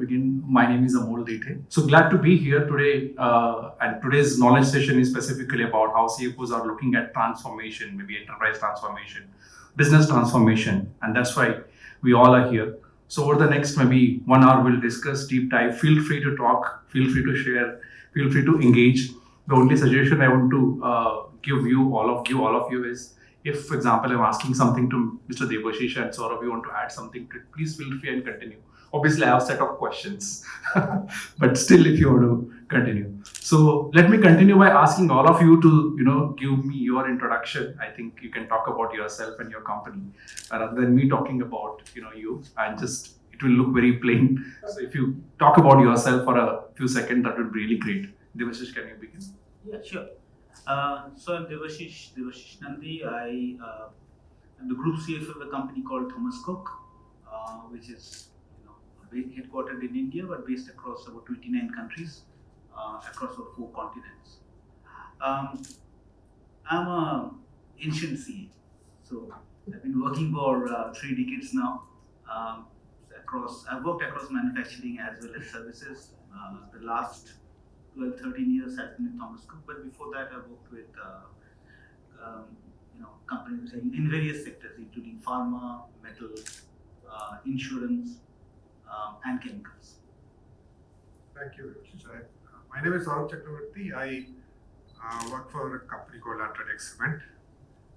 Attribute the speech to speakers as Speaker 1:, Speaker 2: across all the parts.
Speaker 1: begin. My name is Amol Dete. So glad to be here today. And today's knowledge session is specifically about how CFOs are looking at transformation, maybe enterprise transformation, business transformation, and that's why we all are here. So over the next maybe 1 hour, we'll discuss deep dive. Feel free to talk. Feel free to share. Feel free to engage. The only suggestion I want to give all of you is, if, for example, I'm asking something to Mr. Debashish and Saurabh, you want to add something to it, please feel free and continue. Obviously, I have a set of questions, but still, if you want to continue. So let me continue by asking all of you to, give me your introduction. I think you can talk about yourself and your company rather than me talking about, you. And just, it will look very plain. So if you talk about yourself for a few seconds, that would be really great. Debashish, can you begin?
Speaker 2: Yeah, sure. So I'm Debashish Nandi. I am the group CFO of a company called Thomas Cook, which is headquartered in India but based across about 29 countries, across about 4 continents. I'm a ancient CA, so I've been working for 3 decades now. I've worked across manufacturing as well as services. The last 12-13 years has been in Thomas Cook, but before that I worked with companies in various sectors, including pharma, metals, insurance, and chemicals.
Speaker 3: Thank you. My name is Saurabh Chakravarti. I work for a company called Cleartax Cement.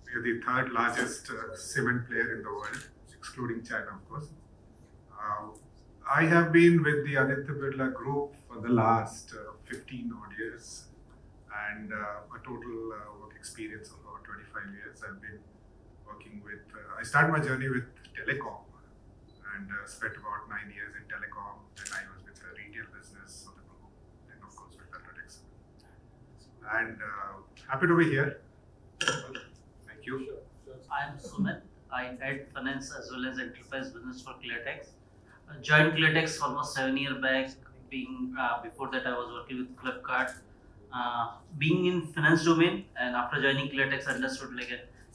Speaker 3: We are the 3rd largest cement player in the world, excluding China, of course. I have been with the Aditya Birla Group for the last 15 odd years, and a total work experience of about 25 years. I've been working with, I started my journey with telecom and spent about 9 years in telecom. Then I was with the retail business of the group, and of course with Cleartax. And happy to be here. Thank you.
Speaker 4: I am Sumit. I head finance as well as enterprise business for Cleartax. Joined Cleartax almost 7 years back. Before that I was working with Flipkart. Being in finance domain, and after joining Cleartax, I understood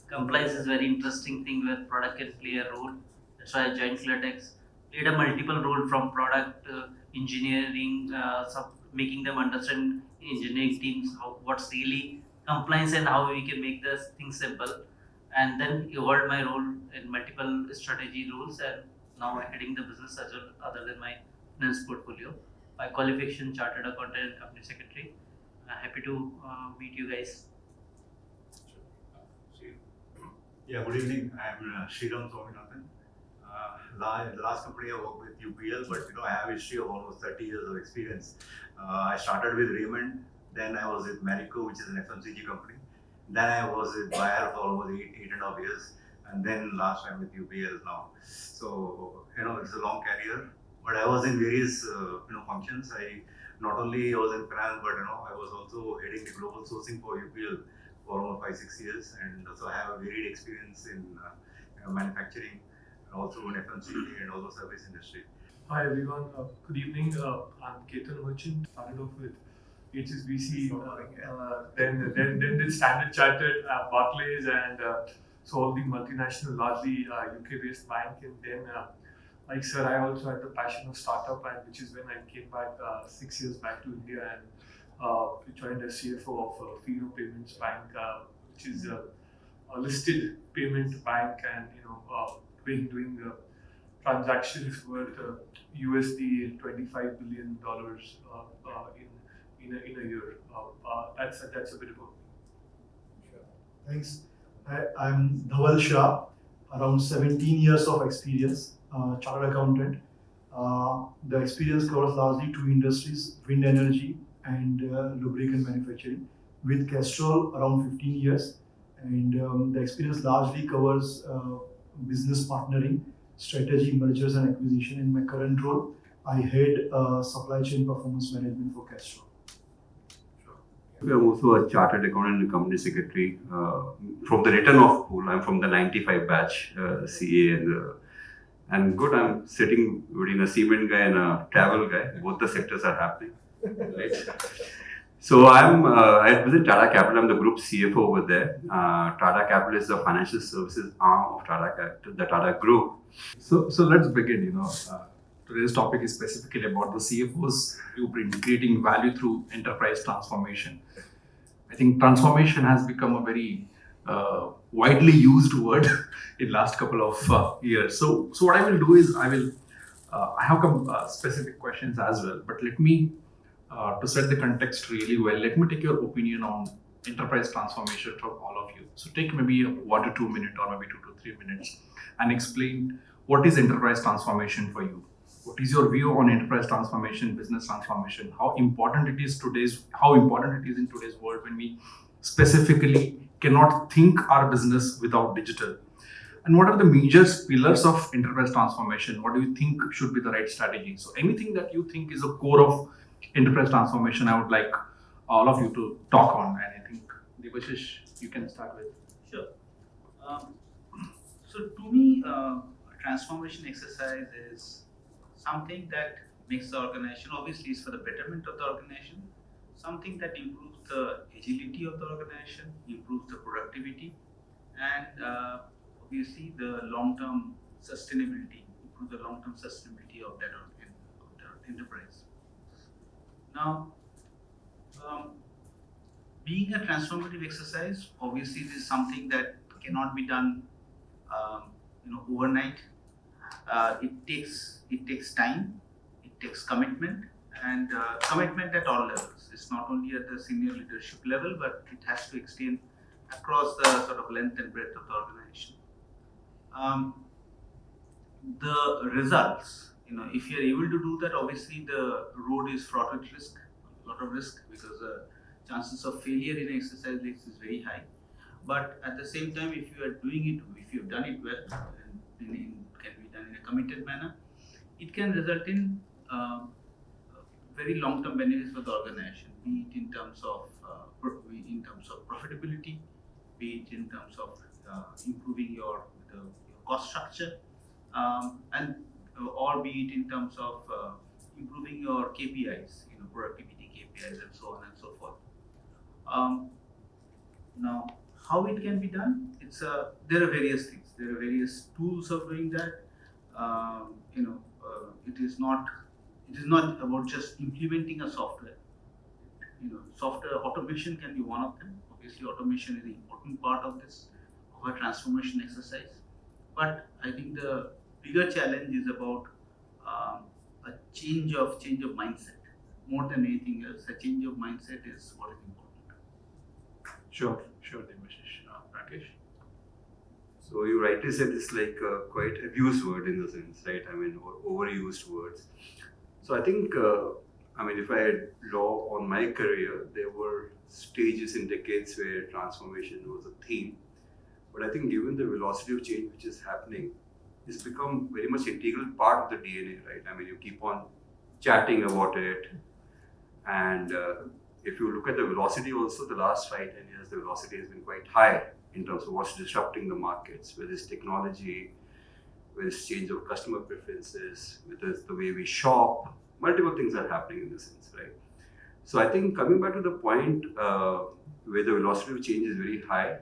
Speaker 4: compliance is very interesting thing where product can play a role. That's why I joined Cleartax. Played a multiple role from product engineering, making them understand in engineering teams what's really compliance and how we can make this thing simple. And then evolved my role in multiple strategy roles, and now I'm heading the business as well, other than my finance portfolio. By qualification, chartered accountant and company secretary. Happy to meet you guys.
Speaker 5: Yeah, good evening. I'm Sriram Swaminathan. The last company I worked with UPL, but I have a history of almost 30 years of experience. I started with Raymond, then I was with Marico, which is an FMCG company. Then I was with Bayer for almost 8.5 years, and then last time with UPL now. So it's a long career, but I was in various functions. I not only was in finance, but I was also heading the global sourcing for UPL for almost 5-6 years, and so I have a varied experience in manufacturing, and also in FMCG and also service industry.
Speaker 6: Hi everyone, good evening. I'm Ketan Merchant. Started off with HSBC, then did Standard Chartered, Barclays, and so all the multinational, largely UK-based bank. And then, like sir, I also had the passion of startup, and which is when I came back 6 years back to India and joined as CFO of Fino Payments Bank, which is a listed payment bank, and doing transactions worth USD $25 billion in a year. That's a bit about me.
Speaker 7: Sure. Thanks. I'm Dhawal Shah, around 17 years of experience, chartered accountant. The experience covers largely 2 industries, wind energy and lubricant manufacturing. With Castrol, around 15 years. And the experience largely covers business partnering, strategy, mergers and acquisition. In my current role, I head supply chain performance management for Castrol.
Speaker 8: I'm also a chartered accountant and company secretary. From the return off pool, I'm from the 95 batch CA, and good. I'm sitting between a cement guy and a travel guy. Both the sectors are happening, right? So I visit Tata Capital. I'm the group CFO over there. Tata Capital is the financial services arm of the Tata Group.
Speaker 1: So let's begin. Today's topic is specifically about the CFO's blueprint, creating value through enterprise transformation. I think transformation has become a very widely used word in last couple of years. So what I will do is I have some specific questions as well, but let me to set the context really well. Let me take your opinion on enterprise transformation from all of you. So take maybe a 1 to 2 minute or maybe 2 to 3 minutes and explain what is enterprise transformation for you. What is your view on enterprise transformation, business transformation? How important it is in today's world when we specifically cannot think our business without digital? And what are the major pillars of enterprise transformation? What do you think should be the right strategy? So anything that you think is a core of enterprise transformation, I would like all of you to talk on. And I think Devashish, you can start with.
Speaker 2: Sure. So to me, transformation exercise is something that makes the organization, obviously is for the betterment of the organization, something that improves the agility of the organization, improves the productivity, and obviously the long-term sustainability, improve the long-term sustainability of that enterprise. Now, being a transformative exercise, obviously this is something that cannot be done overnight. It takes time, it takes commitment, and commitment at all levels. It's not only at the senior leadership level, but it has to extend across the sort of length and breadth of the organization. The results, if you're able to do that, obviously the road is fraught with risk, a lot of risk, because the chances of failure in exercise like this is very high. But at the same time, if you are doing it, if you've done it well, and can be done in a committed manner, it can result in very long-term benefits for the organization, be it in terms of profitability, be it in terms of improving your cost structure, and or be it in terms of improving your KPIs, productivity KPIs, and so on and so forth. Now, how it can be done? There are various things. There are various tools of doing that. It is not about just implementing a software. Software automation can be one of them. Obviously, automation is an important part of a transformation exercise. But I think the bigger challenge is about a change of mindset. More than anything else, a change of mindset is what is important.
Speaker 1: Sure, Devashish. Rakesh?
Speaker 8: So you rightly said it's like a quite abused word in the sense, right? I mean, or overused words. So I think, if I had law on my career, there were stages in decades where transformation was a theme. But I think given the velocity of change which is happening, it's become very much integral part of the DNA, right? I mean, you keep on chatting about it. And if you look at the velocity also, the last 5-10 years, the velocity has been quite high in terms of what's disrupting the markets, whether it's technology, whether it's change of customer preferences, whether it's the way we shop, multiple things are happening in this sense, right? So I think coming back to the point where the velocity of change is very high,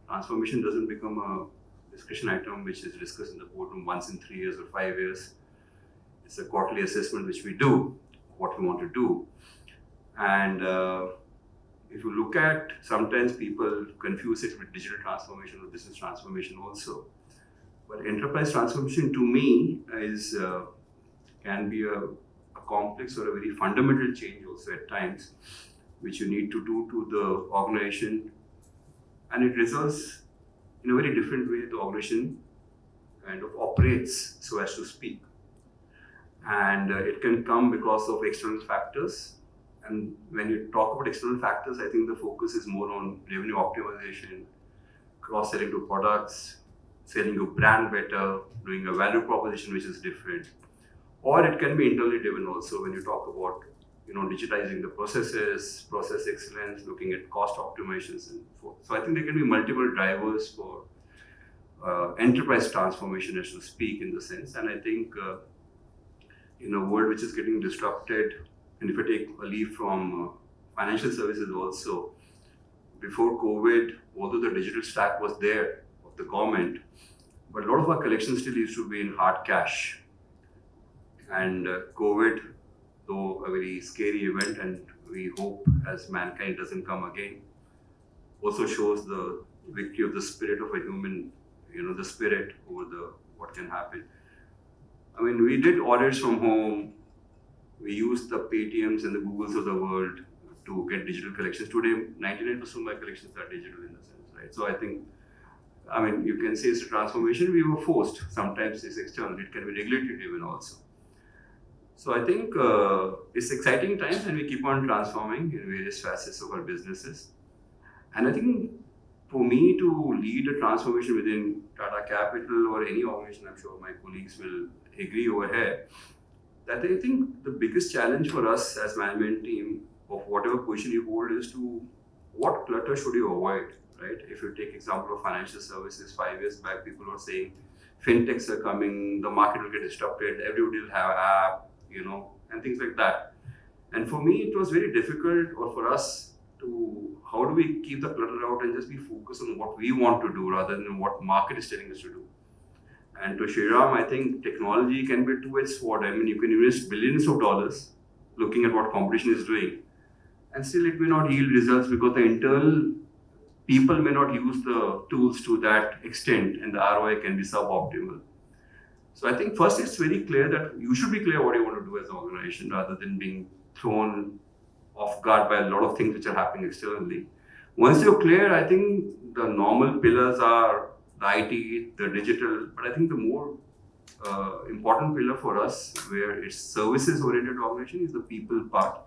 Speaker 8: transformation doesn't become a discussion item which is discussed in the boardroom once in 3 years or 5 years. It's a quarterly assessment which we do, what we want to do. And if you look at, sometimes people confuse it with digital transformation or business transformation also. But enterprise transformation to me can be a complex or a very fundamental change also at times, which you need to do to the organization. And it results in a very different way the organization kind of operates, so as to speak. And it can come because of external factors. And when you talk about external factors, I think the focus is more on revenue optimization, cross-selling to products, selling your brand better, doing a value proposition which is different. Or it can be internally driven also when you talk about digitizing the processes, process excellence, looking at cost optimizations and so forth. So I think there can be multiple drivers for enterprise transformation, as to speak, in the sense. And I think in a world which is getting disrupted, and if I take a leaf from financial services also, before COVID, although the digital stack was there of the government, but a lot of our collections still used to be in hard cash. And COVID, though a very scary event, and we hope as mankind doesn't come again, also shows the victory of the spirit of a human, the spirit over the what can happen. I mean, we did audits from home. We used the Paytms and the Googles of the world to get digital collections. Today, 99% of my collections are digital in the sense, right? So I think, you can say it's a transformation. We were forced. Sometimes it's external. It can be regulatory driven also. So I think it's exciting times, and we keep on transforming in various facets of our businesses. And I think for me to lead a transformation within Tata Capital or any organization, I'm sure my colleagues will agree over here, that I think the biggest challenge for us as management team of whatever position you hold is to what clutter should you avoid, right? If you take example of financial services, 5 years back, people were saying fintechs are coming, the market will get disrupted, everybody will have app, and things like that. And for me, it was very difficult, or for us, to how do we keep the clutter out and just be focused on what we want to do rather than what market is telling us to do. And to Shriram, I think technology can be a two-edged sword. I mean, you can invest billions of dollars looking at what competition is doing, and still it may not yield results because the internal people may not use the tools to that extent, and the ROI can be suboptimal. So I think first it's very clear that you should be clear what you want to do as an organization rather than being thrown off guard by a lot of things which are happening externally. Once you're clear, I think the normal pillars are the IT, the digital, but I think the more important pillar for us, where it's services-oriented organization, is the people part.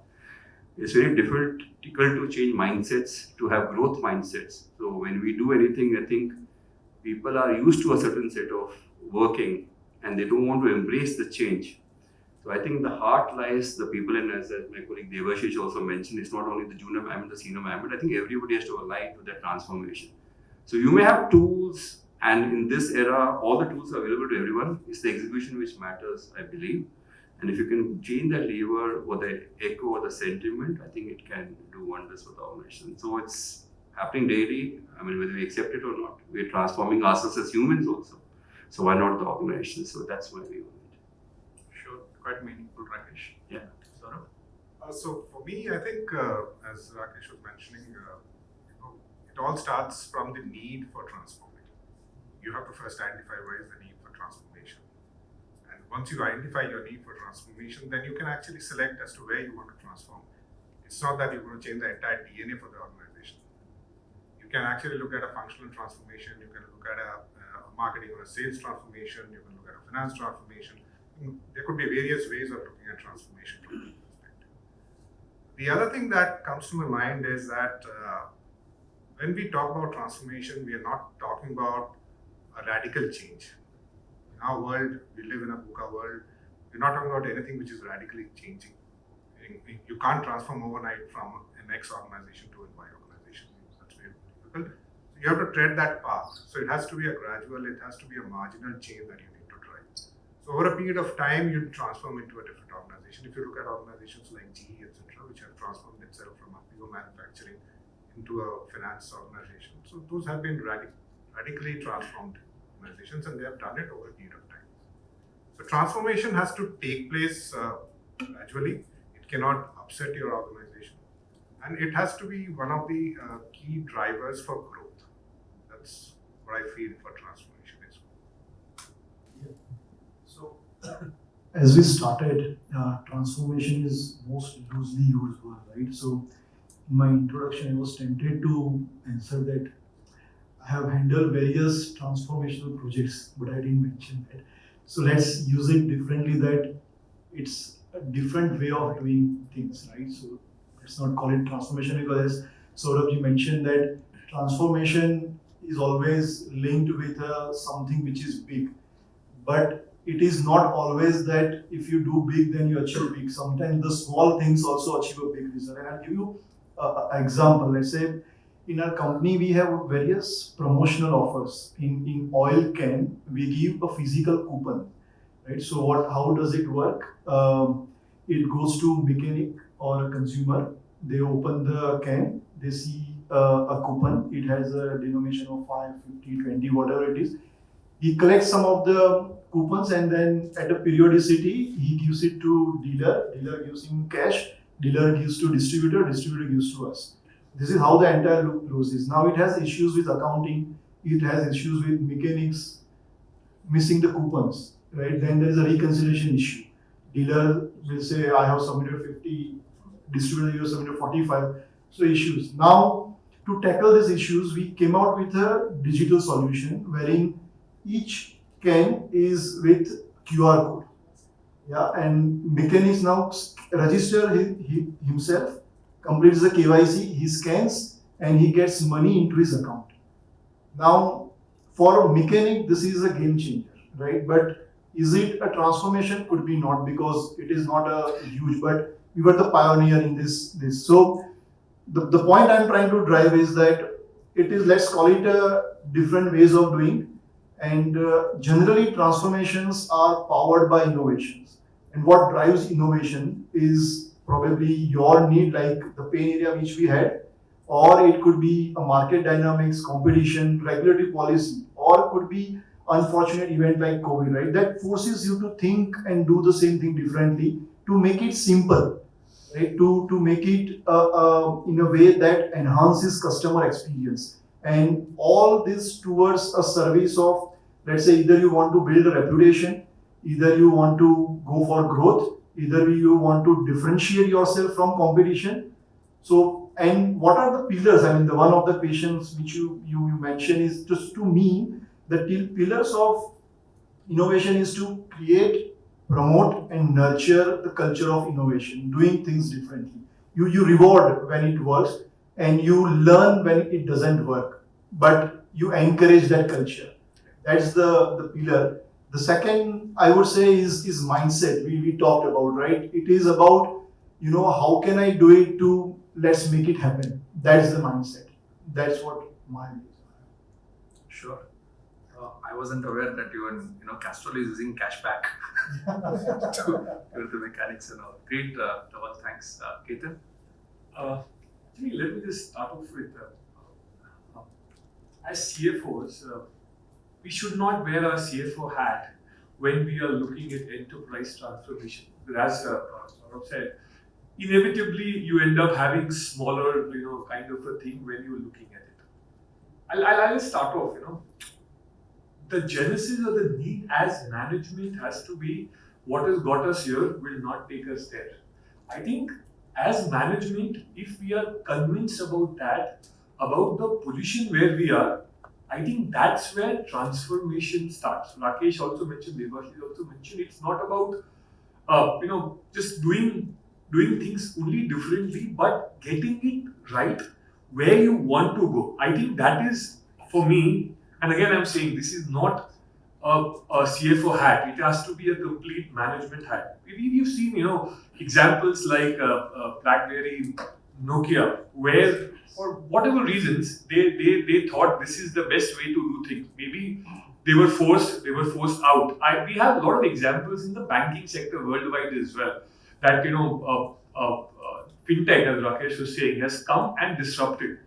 Speaker 8: It's very difficult to change mindsets, to have growth mindsets. So when we do anything, I think people are used to a certain set of working, and they don't want to embrace the change. So I think the heart lies the people, and as my colleague Devashish also mentioned, it's not only the junior management, the senior management. I think everybody has to align to that transformation. So you may have tools, and in this era, all the tools are available to everyone. It's the execution which matters, I believe. And if you can change that lever or the echo or the sentiment, I think it can do wonders for the organization. So it's happening daily. I mean, whether we accept it or not, we're transforming ourselves as humans also. So why not the organization? So that's my view on it.
Speaker 1: Sure, quite meaningful, Rakesh.
Speaker 8: Yeah.
Speaker 1: Saurabh?
Speaker 3: So for me, I think as Rakesh was mentioning, it all starts from the need for transformation. You have to first identify where is the need for transformation. And once you identify your need for transformation, then you can actually select as to where you want to transform. It's not that you're going to change the entire DNA for the organization. You can actually look at a functional transformation, you can look at a marketing or a sales transformation, you can look at a finance transformation. There could be various ways of looking at transformation from that perspective. The other thing that comes to my mind is that when we talk about transformation, we are not talking about a radical change. In our world, we live in a VUCA world. We're not talking about anything which is radically changing. You can't transform overnight from an X organization to a Y organization. That's very difficult. You have to tread that path. So it has to be a gradual, it has to be a marginal change that you need to drive. So over a period of time, you transform into a different organization. If you look at organizations like GE, etc., which have transformed itself from a pure manufacturing into a finance organization. So those have been radically transformed organizations, and they have done it over a period of time. So transformation has to take place gradually. It cannot upset your organization. And it has to be one of the key drivers for growth. That's what I feel for transformation is.
Speaker 7: So, as we started, transformation is most loosely used word, right? So, in my introduction, I was tempted to answer that I have handled various transformational projects, but I didn't mention that. So, let's use it differently, that it's a different way of doing things, right? So, let's not call it transformation, because as Saurabh mentioned, that transformation is always linked with something which is big. But it is not always that if you do big, then you achieve big. Sometimes the small things also achieve a big result. And I'll give you an example. Let's say in our company, we have various promotional offers. In oil can, we give a physical coupon, right? So how does it work? It goes to mechanic or a consumer. They open the can, they see a coupon. It has a denomination of 5, 50, 20, whatever it is. He collects some of the coupons and then at a periodicity he gives it to dealer. Dealer gives him cash. Dealer gives to distributor. Distributor gives to us. This is how the entire loop closes. Now it has issues with accounting. It has issues with mechanics missing the coupons, right? Then there is a reconciliation issue. Dealer will say, I have submitted 50, distributor you have submitted 45. So issues. Now, to tackle these issues, we came out with a digital solution wherein each can is with QR code. Yeah, and mechanics now register himself, completes the KYC, he scans, and he gets money into his account. Now, for mechanic, this is a game changer, right? But is it a transformation? Could be not, because it is not a huge, but we were the pioneer in this. So the point I'm trying to drive is that it is, let's call it a different ways of doing, and generally transformations are powered by innovations. And what drives innovation is probably your need, like the pain area which we had, or it could be a market dynamics, competition, regulatory policy, or could be unfortunate event like COVID, right? That forces you to think and do the same thing differently to make it simple, right? To make it in a way that enhances customer experience. And all this towards a service of, let's say, either you want to build a reputation, either you want to go for growth, either you want to differentiate yourself from competition. So, and what are the pillars? I mean, the one of the patients which you mentioned is just, to me, the pillars of innovation is to create, promote, and nurture the culture of innovation, doing things differently. You reward when it works, and you learn when it doesn't work, but you encourage that culture. That's the pillar. The second, I would say, is mindset. We talked about, right? It is about, how can I do it to, let's make it happen. That's the mindset. That's what mine is.
Speaker 1: Sure. I wasn't aware that Castrol is using cashback to the mechanics and all. Great, Dhaval, thanks. Ketan?
Speaker 6: Actually, let me just start off with, as CFOs, we should not wear our CFO hat when we are looking at enterprise transformation. As Saurabh said, inevitably you end up having smaller, kind of a thing when you're looking at it. I'll start off, the genesis of the need as management has to be what has got us here will not take us there. I think as management, if we are convinced about that, about the position where we are, I think that's where transformation starts. Rakesh also mentioned, Devashish also mentioned, it's not about just doing things only differently, but getting it right where you want to go. I think that is, for me, and again I'm saying this is not a CFO hat. It has to be a complete management hat. We've seen examples like BlackBerry, Nokia, where for whatever reasons they thought this is the best way to do things. Maybe they were forced out. We have a lot of examples in the banking sector worldwide as well, that fintech, as Rakesh was saying, has come and disrupted.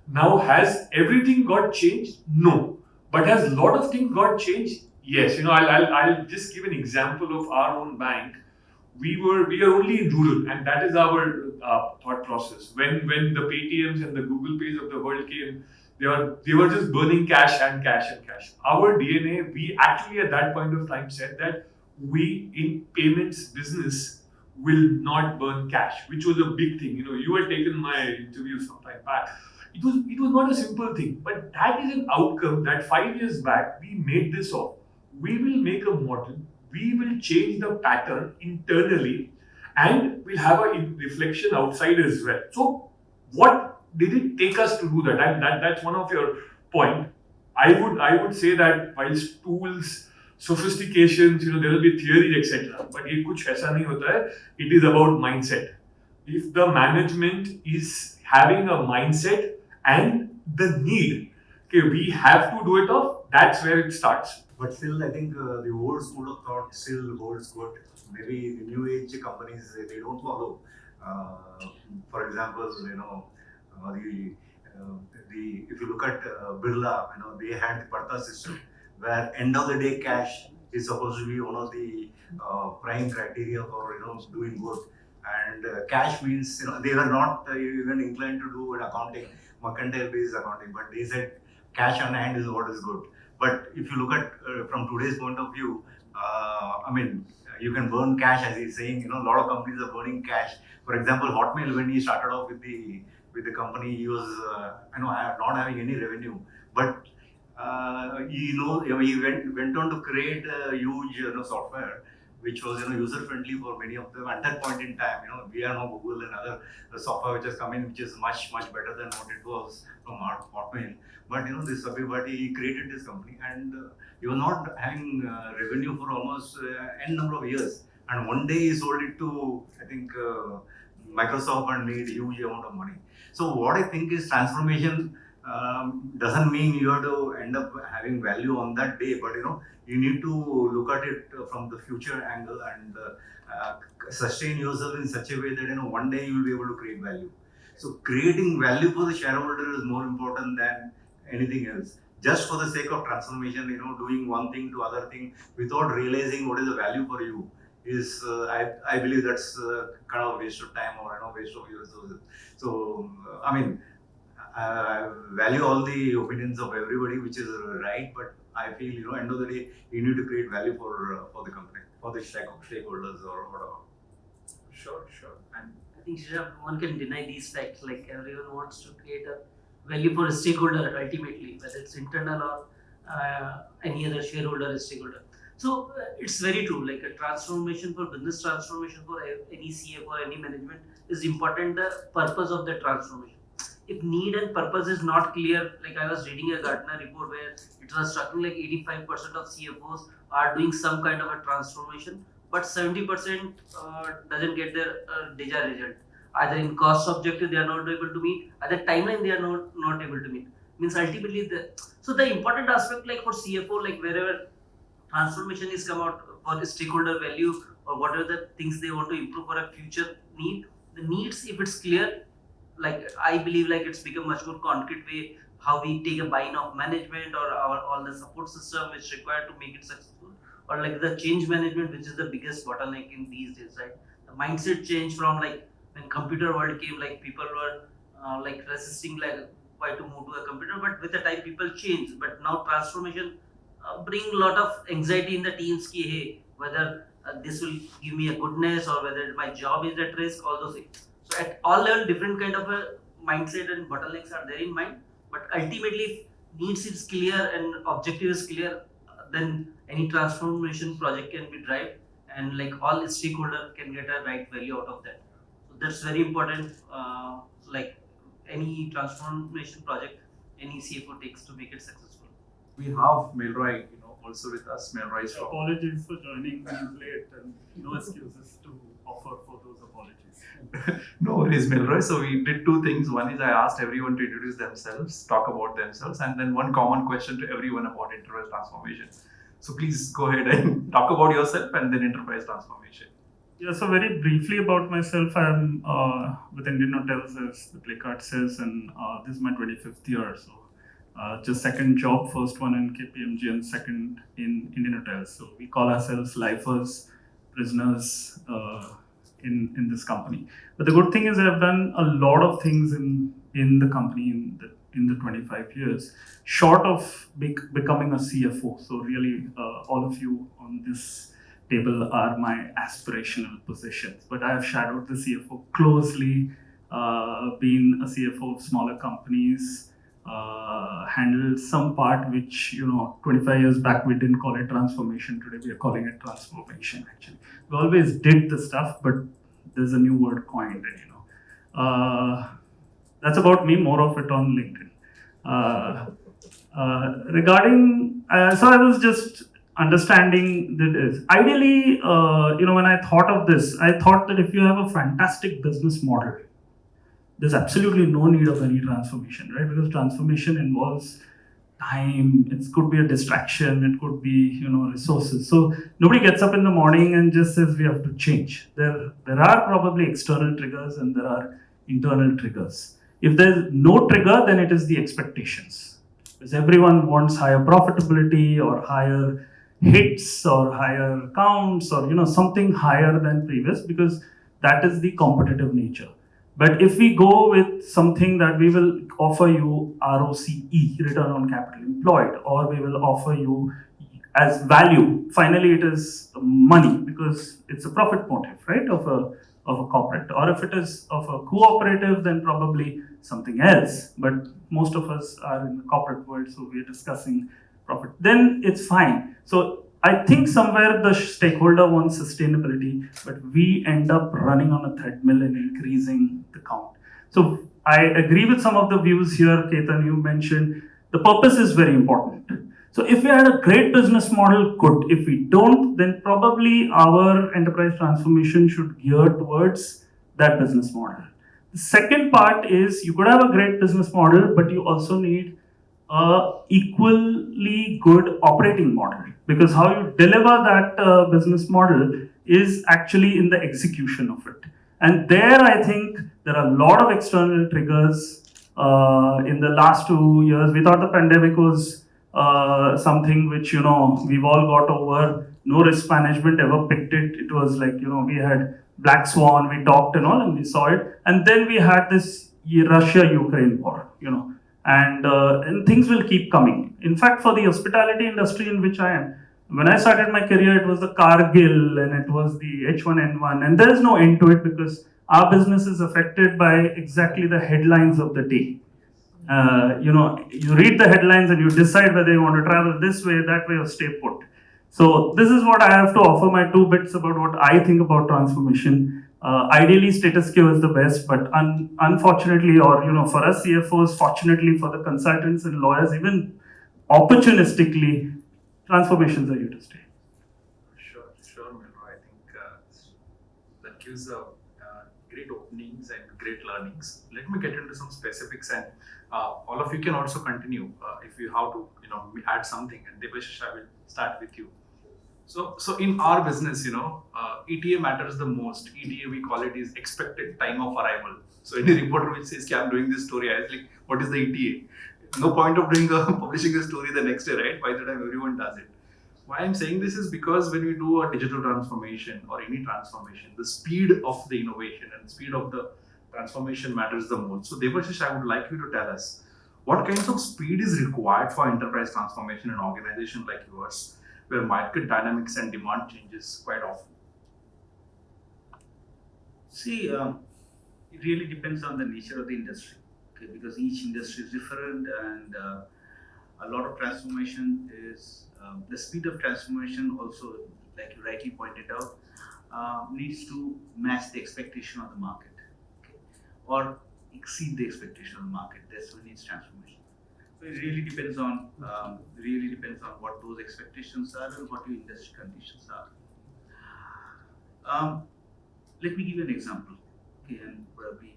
Speaker 6: Now, has everything got changed? No. But has a lot of things got changed? Yes. I'll just give an example of our own bank. We are only in rural, and that is our thought process. When the Paytms and the Google Pays of the world came, they were just burning cash and cash and cash. Our DNA, we actually at that point of time said that we in payments business will not burn cash, which was a big thing. You had taken my interview some time back. It was not a simple thing, but that is an outcome that 5 years back we made this of. We will make a model, we will change the pattern internally, and we'll have a reflection outside as well. So, what did it take us to do that? And that's one of your point. I would say that whilst tools, sophistications, there will be theories, etc. But ये कुछ ऐसा नहीं होता है. It is about mindset. If the management is having a mindset and the need, okay, we have to do it off, that's where it starts.
Speaker 5: But still, I think the old school of thought still holds good. Maybe the new age companies, they don't follow. For example, the if you look at Birla, they had the Parta system, where end of the day cash is supposed to be one of the prime criteria for doing good. And cash means they were not even inclined to do an accounting, mercantile based accounting, but they said cash on hand is what is good. But if you look at from today's point of view, I mean, you can burn cash, as he's saying. A lot of companies are burning cash. For example, Hotmail, when he started off with the company, he was not having any revenue, but he went on to create a huge software which was user friendly for many of them at that point in time. We are now Google and other software which has come in, which is much better than what it was from Hotmail. But this everybody, he created this company, and he was not having revenue for almost n number of years. And one day he sold it to, I think, Microsoft, and made huge amount of money. So what I think is transformation doesn't mean you have to end up having value on that day, but you need to look at it from the future angle and sustain yourself in such a way that one day you will be able to create value. So creating value for the shareholder is more important than anything else. Just for the sake of transformation, doing one thing to other thing without realizing what is the value for you is, I believe that's kind of a waste of time or waste of your resources. So I mean, value all the opinions of everybody, which is right, but I feel end of the day you need to create value for the company, for the stakeholders or whatever.
Speaker 6: Sure. And
Speaker 4: I think Sriram, no one can deny these facts. Like everyone wants to create a value for a stakeholder ultimately, whether it's internal or any other shareholder or stakeholder. So it's very true. Like a transformation for business transformation for any CFO or any management is important. The purpose of the transformation. If need and purpose is not clear, like I was reading a Gartner report where it was talking like 85% of CFOs are doing some kind of a transformation, but 70% doesn't get their desired result. Either in cost objective they are not able to meet, either timeline they are not able to meet. Means ultimately so the important aspect, like for CFO, like wherever transformation is come out for the stakeholder value or whatever the things they want to improve for a future need, the needs, if it's clear, like I believe like it's become much more concrete way how we take a buy-in of management or all the support system which is required to make it successful, or like the change management, which is the biggest bottleneck in these days, right? The mindset change from like when computer world came, like people were like resisting like why to move to a computer, but with the time people change. But now transformation bring a lot of anxiety in the teams ki hey, whether this will give me a goodness or whether my job is at risk, all those things. So at all level, different kind of a mindset and bottlenecks are there in mind. But ultimately, if needs is clear and objective is clear, then any transformation project can be driven, and like all stakeholder can get a right value out of that. So that's very important. Like any transformation project, any CFO takes to make it successful.
Speaker 1: We have Melroy, also with us. Melroy is from.
Speaker 9: Apologies for joining late, and no excuses to offer for those apologies.
Speaker 1: No worries, Melroy. So we did two things. One is I asked everyone to introduce themselves, talk about themselves, and then one common question to everyone about enterprise transformation. So please go ahead and talk about yourself and then enterprise transformation.
Speaker 9: Yeah, so very briefly about myself, I'm with Indian Hotels, as the placard says, and this is my 25th year. So just second job, first one in KPMG and second in Indian Hotels. So we call ourselves lifers, prisoners in this company. But the good thing is I've done a lot of things in the company in the 25 years, short of becoming a CFO. So really, all of you on this table are my aspirational positions. But I have shadowed the CFO closely, been a CFO of smaller companies, handled some part which 25 years back we didn't call it transformation. Today we are calling it transformation. Actually, we always did the stuff, but there's a new word coined, and that's about me. More of it on LinkedIn. Regarding, so I was just understanding that is ideally, when I thought of this, I thought that if you have a fantastic business model, there's absolutely no need of any transformation, right? Because transformation involves time, it could be a distraction, it could be, resources. So nobody gets up in the morning and just says we have to change. There are probably external triggers and there are internal triggers. If there's no trigger, then it is the expectations. because everyone wants higher profitability or higher hits or higher counts or something higher than previous, because that is the competitive nature. But if we go with something that we will offer you ROCE, return on capital employed, or we will offer you as value, finally it is money, because it's a profit motive, right, of a corporate. Or if it is of a cooperative, then probably something else. But most of us are in the corporate world, so we're discussing profit. Then it's fine. So I think somewhere the stakeholder wants sustainability, but we end up running on a treadmill and increasing the count. So I agree with some of the views here, Ketan, you mentioned. The purpose is very important. So if we had a great business model, good. If we don't, then probably our enterprise transformation should gear towards that business model. The second part is you could have a great business model, but you also need a equally good operating model, because how you deliver that business model is actually in the execution of it. And there I think there are a lot of external triggers. In the last 2 years, we thought the pandemic was something which we've all got over. No risk management ever picked it. It was like we had black swan, we talked and all, and we saw it. And then we had this Russia-Ukraine war, and things will keep coming. In fact, for the hospitality industry in which I am, when I started my career, it was the Cargill and it was the H1N1, and there is no end to it, because our business is affected by exactly the headlines of the day. You read the headlines and you decide whether you want to travel this way, that way, or stay put. So this is what I have to offer, my 2 bits about what I think about transformation. Ideally, status quo is the best, but unfortunately, or for us CFOs, fortunately for the consultants and lawyers, even opportunistically, transformations are here to stay.
Speaker 1: Sure, Milo. I think that gives great openings and great learnings. Let me get into some specifics, and all of you can also continue if you have to, add something. And Debashish, I will start with you. So in our business, ETA matters the most. ETA, we call it, is expected time of arrival. So any reporter which says, I'm doing this story, I was like, what is the ETA? No point of publishing a story the next day, right? By the time everyone does it. Why I'm saying this is because when we do a digital transformation or any transformation, the speed of the innovation and speed of the transformation matters the most. So Debashish, I would like you to tell us what kinds of speed is required for enterprise transformation in an organization like yours, where market dynamics and demand changes quite often.
Speaker 2: See, it really depends on the nature of the industry, okay? Because each industry is different, and a lot of transformation is the speed of transformation also, like you rightly pointed out, needs to match the expectation of the market, okay? Or exceed the expectation of the market. That's when it's transformation. So it really depends on what those expectations are and what your industry conditions are. Let me give you an example, okay, and probably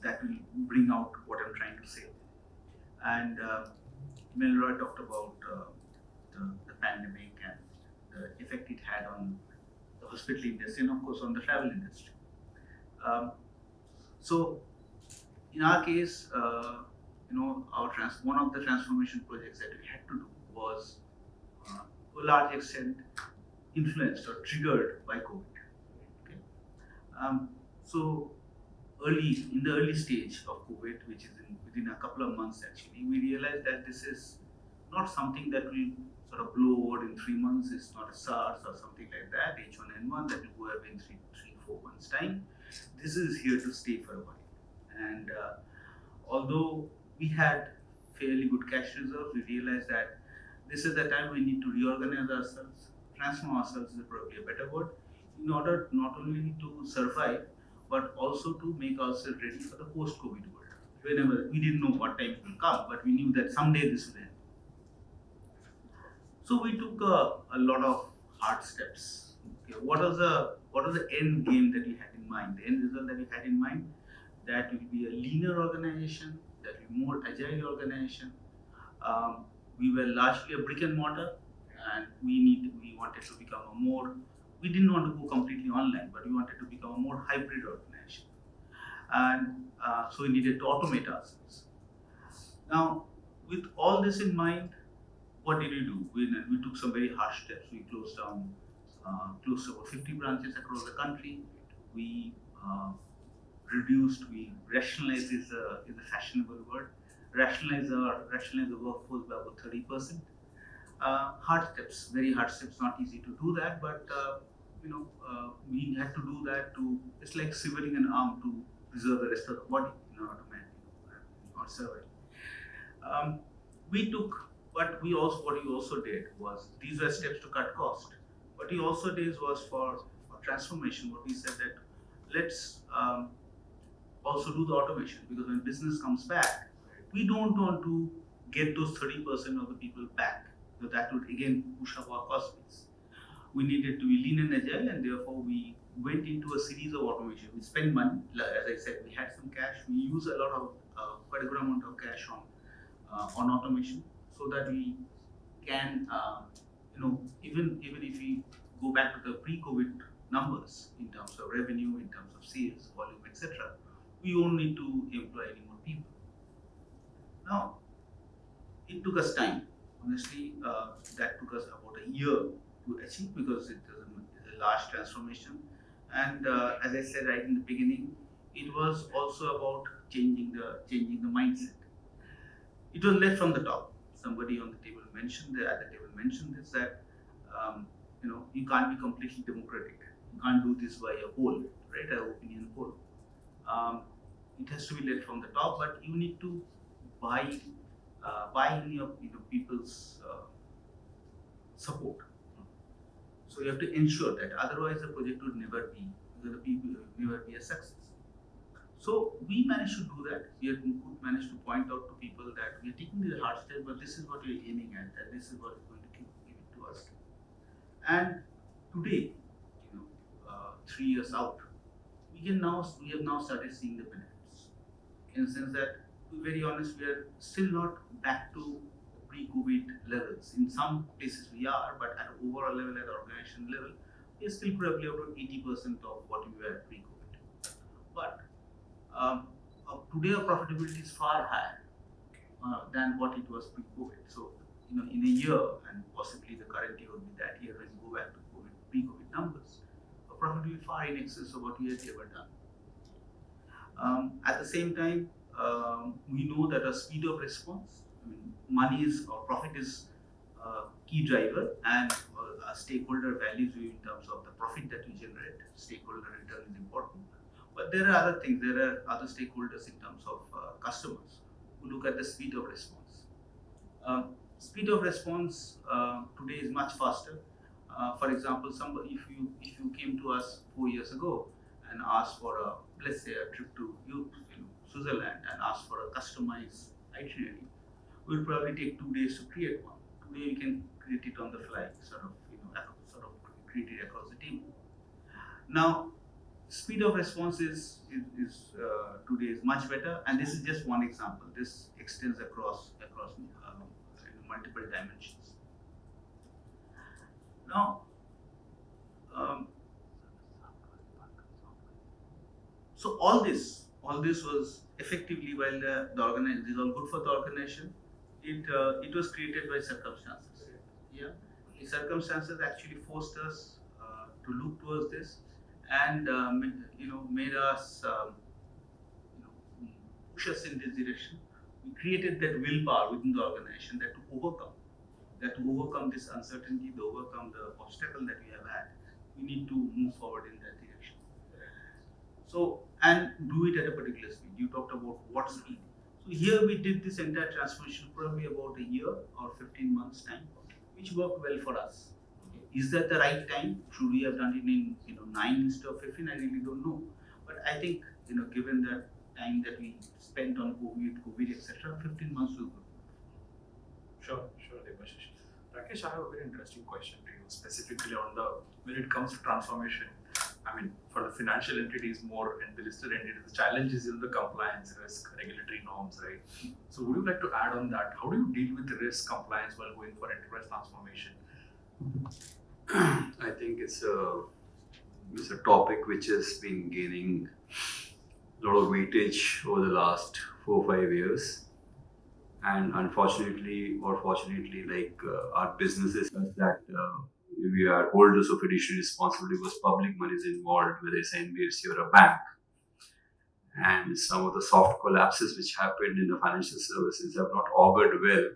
Speaker 2: that will bring out what I'm trying to say. And Milroy talked about the pandemic and the effect it had on the hospitality industry and, of course, on the travel industry. So, in our case, one of the transformation projects that we had to do was, to a large extent, influenced or triggered by COVID. Okay? So, in the early stage of COVID, which is within a couple of months actually, we realized that this is not something that will sort of blow over in 3 months. It's not a SARS or something like that, H1N1, that will go away in 4 months' time. This is here to stay for a while. And although we had fairly good cash reserves, we realized that this is the time we need to reorganize ourselves, transform ourselves is probably a better word, in order not only to survive, but also to make ourselves ready for the post-COVID world. Whenever we didn't know what time it will come, but we knew that someday this will end. So we took a lot of hard steps. Okay, what was the end game that we had in mind? The end result that we had in mind, that will be a leaner organization, that will be more agile organization. We were largely a brick and mortar, and we wanted to become we didn't want to go completely online, but we wanted to become a more hybrid organization. And so we needed to automate ourselves. Now, with all this in mind, what did we do? We took some very harsh steps. We closed down close to about 50 branches across the country. We we rationalized is a fashionable word. Rationalize the workforce by about 30%. Hard steps, very hard steps. Not easy to do that, but we had to do that to. It's like severing an arm to preserve the rest of the body in order to not survive. Um, we took, but we also what we also did was these were steps to cut cost. What we also did was for transformation. What we said that let's also do the automation because when business comes back, we don't want to get those 30% of the people back. So that would again push up our cost base. We needed to be lean and agile, and therefore we went into a series of automation. We spent money, as I said, we had some cash. We use a lot of quite a good amount of cash on automation, so that we can, even if we go back to the pre-COVID numbers in terms of revenue, in terms of sales volume, etc., we won't need to employ any more people. Now, it took us time. Honestly, that took us about a year to achieve because it is a large transformation. And as I said right in the beginning, it was also about changing the mindset. It was led from the top. Somebody on the table mentioned this that you can't be completely democratic. You can't do this by a poll, right? An opinion poll. It has to be led from the top, but you need to buy in your people's support. So you have to ensure that otherwise the project would never be a success. So we managed to do that. We managed to point out to people that we are taking the hard step, but this is what we are aiming at, and this is what is going to give it to us. And today, 3 years out, we have now started seeing the benefits. In the sense that, to be very honest, we are still not back to pre-COVID levels. In some places we are, but at overall level, at organization level, we are still probably about 80% of what we were pre-COVID. But today our profitability is far higher than what it was pre-COVID. So, in a year, and possibly the current year will be that year when we go back to pre-COVID numbers, our profit will be far in excess of what we had ever done. At the same time, we know that a speed of response, money is or profit is a key driver, and stakeholder values you in terms of the profit that we generate. Stakeholder return is important. But there are other things. There are other stakeholders in terms of customers who look at the speed of response. Speed of response today is much faster. For example, if you came to us 4 years ago and asked for let's say a trip to Switzerland and asked for a customized itinerary, we will probably take 2 days to create one. Today we can create it on the fly, sort of create it across the table. Now, speed of response is today is much better, and this is just one example. This extends across multiple dimensions. Now, so all this was effectively, while the organization is all good for the organization, it was created by circumstances. Yeah, the circumstances actually forced us to look towards this, and made us push us in this direction. We created that willpower within the organization that to overcome this uncertainty, to overcome the obstacle that we have had. We need to move forward in that direction. So, and do it at a particular speed. You talked about what speed. So here we did this entire transformation probably about a year or 15 months time, which worked well for us. Is that the right time? Should we have done it in 9 instead of 15? I really don't know. But I think given the time that we spent on COVID, etc., 15 months will go.
Speaker 1: Sure, Debashish. Rakesh, I have a very interesting question to you, specifically on when it comes to transformation. I mean, for the financial entities more and the listed entities, the challenge is in the compliance, risk, regulatory norms, right? So, would you like to add on that? How do you deal with the risk compliance while going for enterprise transformation?
Speaker 8: I think it's a topic which has been gaining a lot of weightage over the last 4 or 5 years. and unfortunately or fortunately, like our businesses such that we are holders of fiduciary responsibility because public money is involved, whether it's NBFC or a bank. And some of the soft collapses which happened in the financial services have not augured well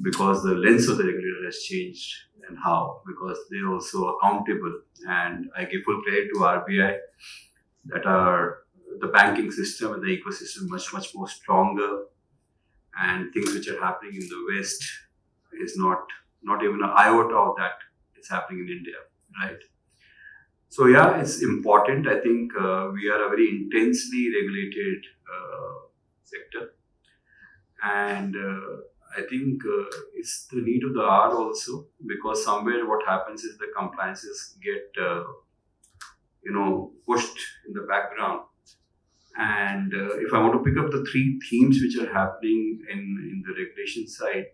Speaker 8: because the lens of the regulator has changed. And how? Because they're also accountable. And I give full credit to RBI that the banking system and the ecosystem much more stronger, and things which are happening in the West is not even an iota of that is happening in India, right? So yeah, it's important. I think we are a very intensely regulated sector, and I think it's the need of the hour also, because somewhere what happens is the compliances get pushed in the background. And if I want to pick up the three themes which are happening in the regulation side,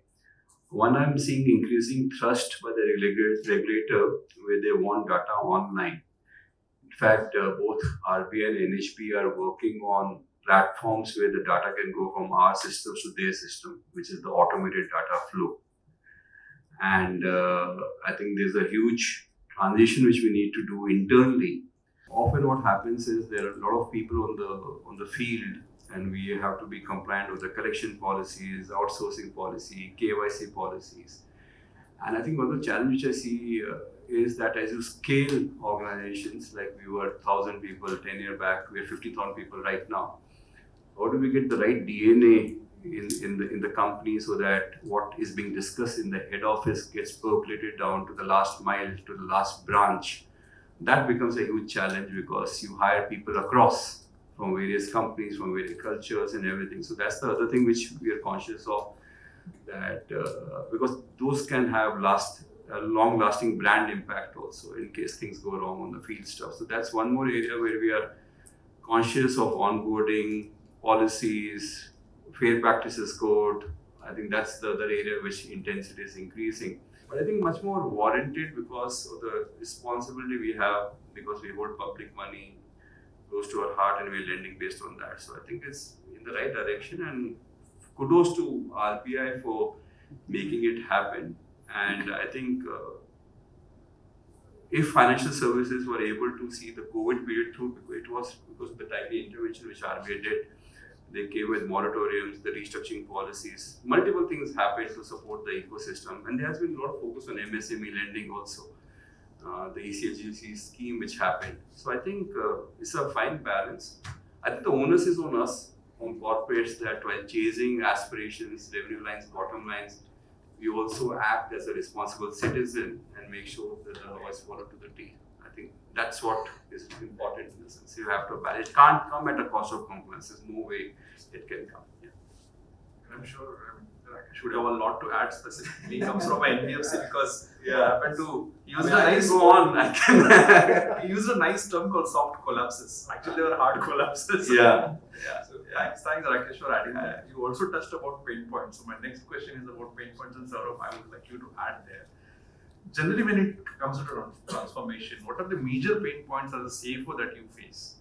Speaker 8: one, I'm seeing increasing trust by the regulator where they want data online. In fact, both RBI and NHB are working on platforms where the data can go from our systems to their system, which is the automated data flow. And I think there's a huge transition which we need to do internally. Often what happens is there are a lot of people on the field, and we have to be compliant with the collection policies, outsourcing policy, KYC policies. And I think one of the challenges which I see is that as you scale organizations, like we were 1,000 people 10 years back, we are 50,000 people right now. How do we get the right DNA in the company so that what is being discussed in the head office gets percolated down to the last mile, to the last branch? That becomes a huge challenge because you hire people across from various companies, from various cultures and everything. So that's the other thing which we are conscious of, that because those can have long-lasting brand impact also in case things go wrong on the field stuff. So that's one more area where we are conscious of onboarding, policies, fair practices code. I think that's the other area which intensity is increasing. But I think much more warranted because of the responsibility we have, because we hold public money close to our heart and we're lending based on that. So I think it's in the right direction, and kudos to RBI for making it happen. And I think if financial services were able to see the COVID period through, it was because of the timely intervention which RBI did. They came with moratoriums, the restructuring policies. Multiple things happened to support the ecosystem. And there has been a lot of focus on MSME lending also. The ECLGC scheme which happened. So I think it's a fine balance. I think the onus is on us, on corporates, that while chasing aspirations, revenue lines, bottom lines, we also act as a responsible citizen and make sure that the law is followed to the T. I think that's what is important in the sense. You have to balance. It can't come at a cost of compliance. There's no way it can come. Yeah.
Speaker 3: I'm sure
Speaker 1: I should have a lot to add specifically. He comes from an NBFC because he
Speaker 8: Yeah.
Speaker 1: happened to use
Speaker 8: I
Speaker 1: a nice
Speaker 8: can go on. I can.
Speaker 1: he used a nice term called soft collapses. Actually, they were hard collapses.
Speaker 8: Yeah.
Speaker 1: So thanks, Rakesh, for adding that. You also touched about pain points. So my next question is about pain points, and Saurabh, I would like you to add there. Generally, when it comes to transformation, what are the major pain points as a CFO that you face?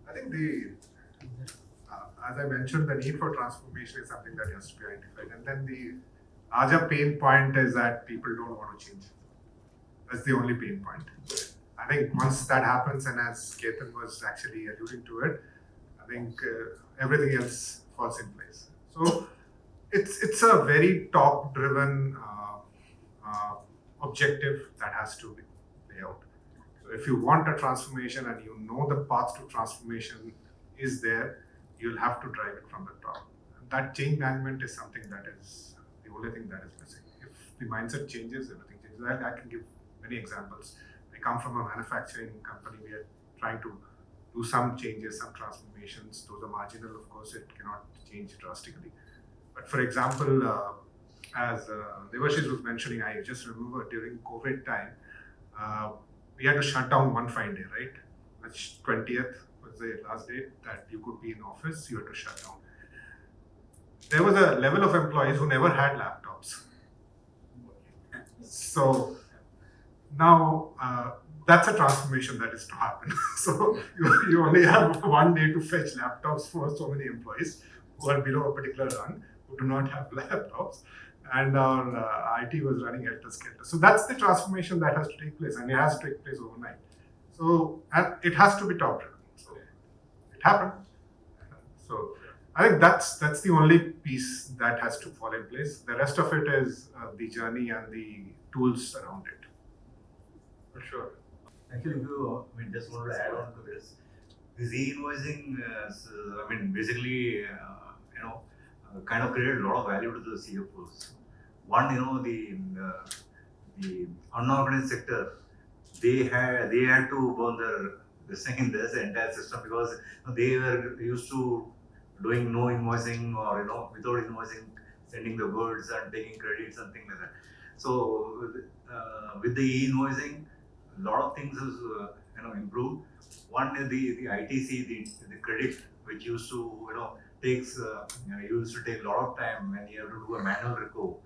Speaker 3: I think as I mentioned, the need for transformation is something that has to be identified. And then the larger pain point is that people don't want to change. That's the only pain point. I think once that happens, and as Ketan was actually alluding to it, I think everything else falls in place. So it's a very top-driven objective that has to be laid out. So if you want a transformation and you know the path to transformation is there, you'll have to drive it from the top. And that change management is something that is the only thing that is missing. If the mindset changes, everything changes. I can give many examples. I come from a manufacturing company. We are trying to do some changes, some transformations. Those are marginal, of course. It cannot change drastically. But for example, as Devashish was mentioning, I just remember during COVID time, we had to shut down one fine day, right? Which 20th was the last day that you could be in office, you had to shut down. There was a level of employees who never had laptops. So now that's a transformation that is to happen. So you only have one day to fetch laptops for so many employees who are below a particular run, who do not have laptops, and our IT was running helter-skelter. So that's the transformation that has to take place, and it has to take place overnight. So and it has to be top-driven. So it happened. So I think that's the only piece that has to fall in place. The rest of it is the journey and the tools around it. For sure.
Speaker 5: Actually, if you, just wanted to add on to this e-invoicing, basically, kind of created a lot of value to the CFOs. One, the unorganized sector, they had to burn their this thing in this entire system because they were used to doing no invoicing or without invoicing, sending the goods and taking credits and things like that. So with the e-invoicing, a lot of things is improved. One is the ITC, the credit, which used to used to take a lot of time when you have to do a manual reco.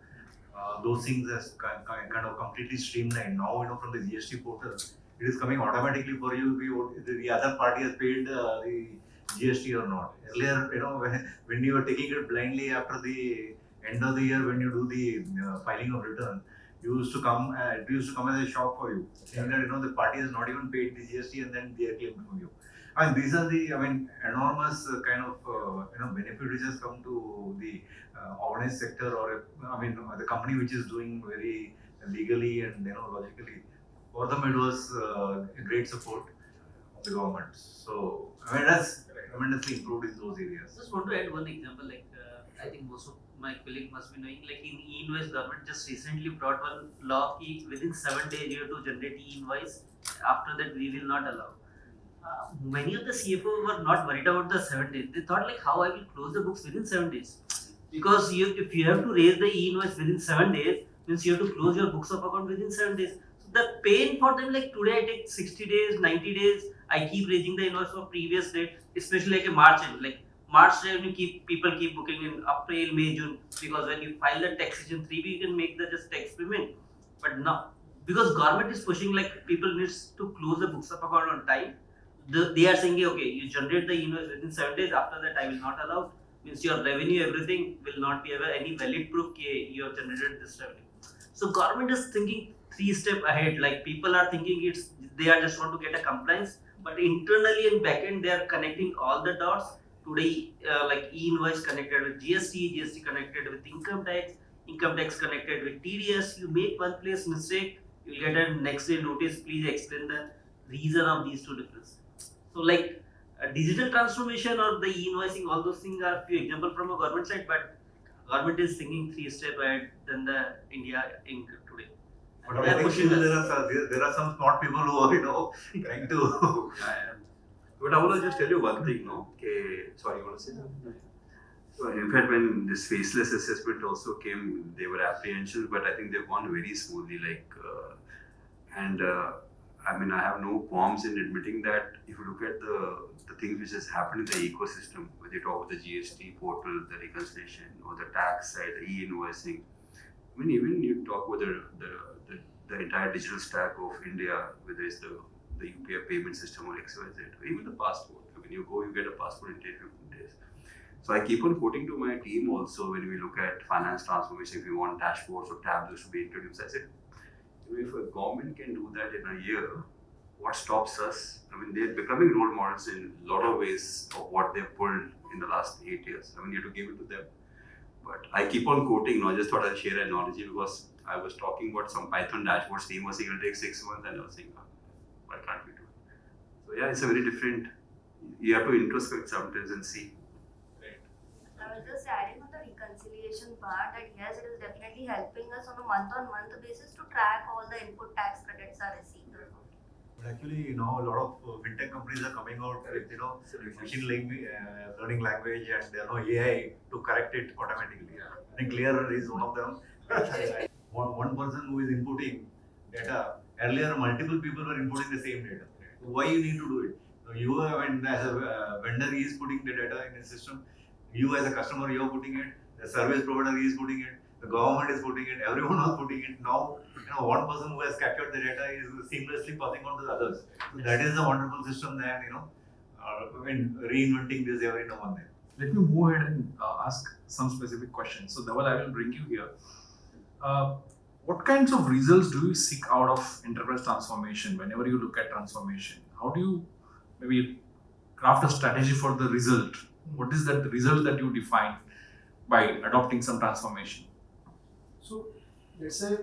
Speaker 5: Those things has kind of completely streamlined. Now from the GST portal, it is coming automatically for you if the other party has paid the GST or not. Earlier, when you were taking it blindly after the end of the year, when you do the filing of return, it used to come as a shock for you, saying that the party has not even paid the GST and then they are claiming from you. And these are the enormous kind of benefit which has come to the organized sector or the company which is doing very legally and logically. For them, it was a great support of the government. So that's tremendously improved in those areas.
Speaker 4: Just want to add one example, I think most of my colleague must be knowing, like in e-invoice, government just recently brought one law ki within 7 days you have to generate e-invoice. After that, we will not allow. Many of the CFO were not worried about the 7 days. They thought like how I will close the books within 7 days. Because if you have to raise the e-invoice within 7 days, means you have to close your books of account within 7 days. So the pain for them, like today I take 60 days, 90 days, I keep raising the invoice for previous date, especially like a March end. Like March when people keep booking in April, May, June, because when you file the taxation 3B, you can make the just tax payment. But now, because government is pushing like people needs to close the books of account on time, they are saying, okay, you generate the invoice within 7 days, after that I will not allow. Means your revenue, everything will not be any valid proof that you have generated this revenue. So government is thinking 3 steps ahead. Like people are thinking they are just want to get a compliance, but internally and backend they are connecting all the dots. Today, like e-invoice connected with GST, GST connected with income tax connected with TDS. You make one place mistake, you will get a next day notice. Please explain the reason of these two differences. So like digital transformation or the e-invoicing, all those things are few examples from a government side, but government is thinking 3 steps ahead than the India Inc. today.
Speaker 5: But I think still there are some smart people who are trying to.
Speaker 8: But I want to just tell you one thing, no? Okay, sorry, you want to say that? So in fact, when this faceless assessment also came, there were apprehensions, but I think they've gone very smoothly. I have no qualms in admitting that if you look at the things which has happened in the ecosystem, whether you talk about the GST portal, the reconciliation, or the tax side, the e-invoicing, even you talk about the entire digital stack of India, whether it's the UPI payment system or XYZ, or even the passport. When you go, you get a passport in 10-15 days. So I keep on quoting to my team also when we look at finance transformation, if we want dashboards or tableaus to be introduced, I said, if a government can do that in a year, what stops us? They're becoming role models in a lot of ways of what they've pulled in the last 8 years. You have to give it to them. But I keep on quoting, I just thought I'll share an analogy because I was talking about some Python dashboards, team was saying it'll take 6 months, and I was saying, why can't we do it? So yeah, it's a very different, you have to introspect sometimes and see.
Speaker 10: I was just adding on the reconciliation part that yes, it is definitely helping us on a month-on-month basis to track all the input tax credits are received or not.
Speaker 5: But actually, a lot of fintech companies are coming out with machine learning language and AI to correct it automatically. I think Clear is one of them. one person who is inputting data. Earlier, multiple people were inputting the same data. Why you need to do it? So you, as a vendor, he is putting the data in the system. You as a customer, you are putting it. The service provider is putting it. The government is putting it. Everyone is putting it. Now, one person who has captured the data is seamlessly passing on to the others. So that is a wonderful system that reinventing this every now and then.
Speaker 1: let me move ahead and ask some specific questions. So, Dhaval, I will bring you here. What kinds of results do you seek out of enterprise transformation whenever you look at transformation? How do you maybe craft a strategy for the result? What is that result that you define by adopting some transformation?
Speaker 7: So let's say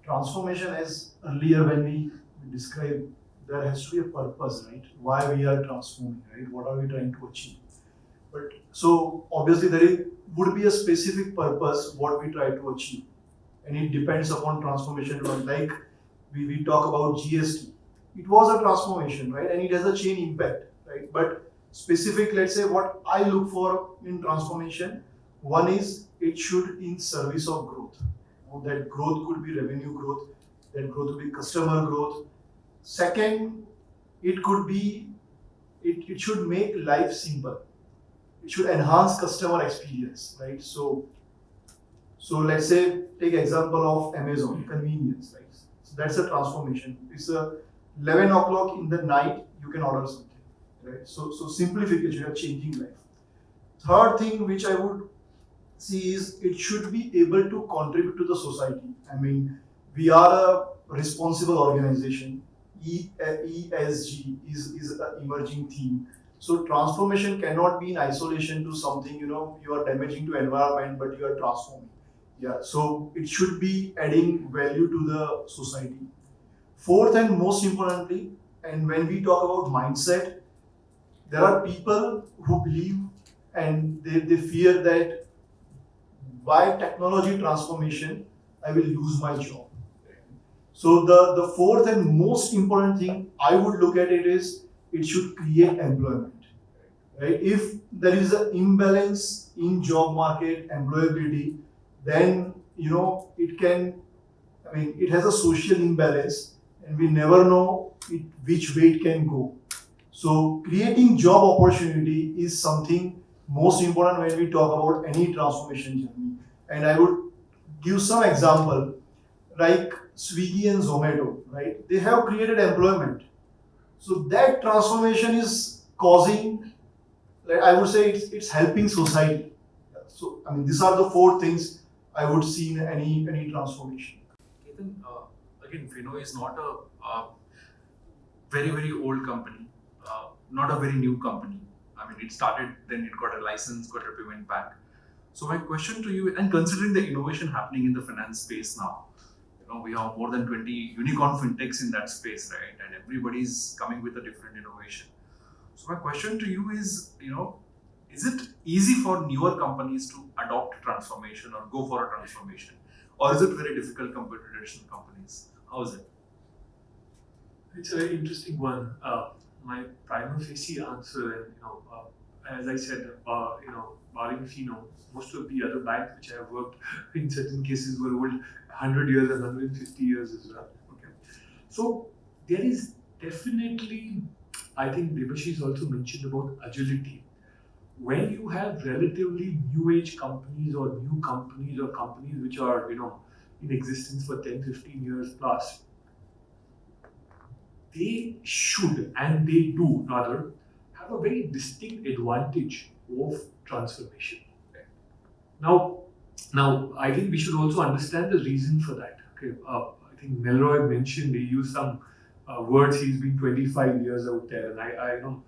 Speaker 7: transformation, as earlier when we described, there has to be a purpose, right? Why we are transforming, right? What are we trying to achieve? But so obviously would be a specific purpose what we try to achieve, and it depends upon transformation. Like we talk about GST, it was a transformation, right? And it has a chain impact, right? But specific, let's say what I look for in transformation, one is it should in service of growth. That growth could be revenue growth, that growth could be customer growth. Second, it could be it should make life simple. It should enhance customer experience, right? So let's say take example of Amazon convenience, right? So that's a transformation. It's a 11 o'clock in the night you can order something, right? So simplification, you're changing life. Third thing which I would see is it should be able to contribute to the society. I mean, we are a responsible organization. ESG is an emerging theme. So transformation cannot be in isolation to something, you are damaging to environment, but you are transforming. Yeah, so it should be adding value to the society. Fourth and most importantly, and when we talk about mindset, there are people who believe and they fear that by technology transformation, I will lose my job. So the fourth and most important thing I would look at it is it should create employment. Right? If there is an imbalance in job market employability, then it has a social imbalance, and we never know which way it can go. So creating job opportunity is something most important when we talk about any transformation journey. And I would give some example like Swiggy and Zomato, right? They have created employment. So that transformation is causing, like I would say, it's helping society. So I mean, these are the four things I would see in any transformation.
Speaker 1: Ketan, again, Fino is not a very, very old company, not a very new company. I mean, it started, then it got a license, got a payment back. So my question to you, and considering the innovation happening in the finance space now, we have more than 20 unicorn fintechs in that space, right? And everybody's coming with a different innovation. So my question to you is, is it easy for newer companies to adopt transformation or go for a transformation? Or is it very difficult compared to traditional companies? How is it?
Speaker 6: It's a very interesting one. My prima facie answer, and as I said, barring Fino, most of the other banks which I have worked in certain cases were old 100 years and 150 years as well. Okay, so there is definitely, I think Debashish also mentioned about agility. When you have relatively new age companies or new companies or companies which are in existence for 10, 15 years plus, they should, and they do rather, have a very distinct advantage of transformation. Now, I think we should also understand the reason for that. Okay, I think Melroy mentioned he used some words. He's been 25 years out there, and I know.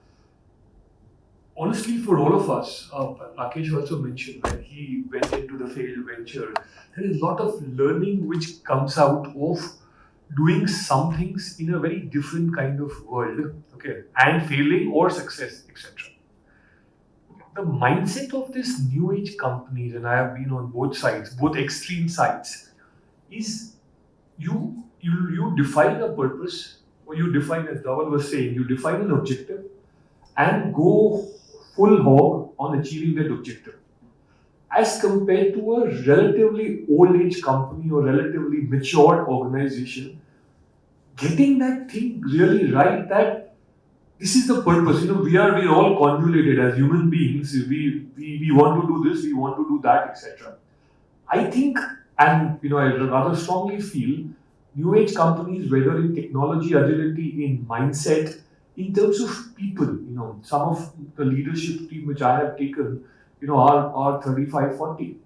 Speaker 6: Honestly, for all of us, Rakesh also mentioned when he went into the failed venture, there is a lot of learning which comes out of doing some things in a very different kind of world, okay, and failing or success, etc. The mindset of these new age companies, and I have been on both sides, both extreme sides, is you define a purpose, or you define, as Dhaval was saying, you define an objective and go full hog on achieving that objective. As compared to a relatively old age company or relatively mature organization, getting that thing really right, that this is the purpose. We are all convoluted as human beings. We want to do this, we want to do that, etc. I think, and I rather strongly feel, new age companies, whether in technology, agility, in mindset, in terms of people, some of the leadership team which I have taken, are 35, 40.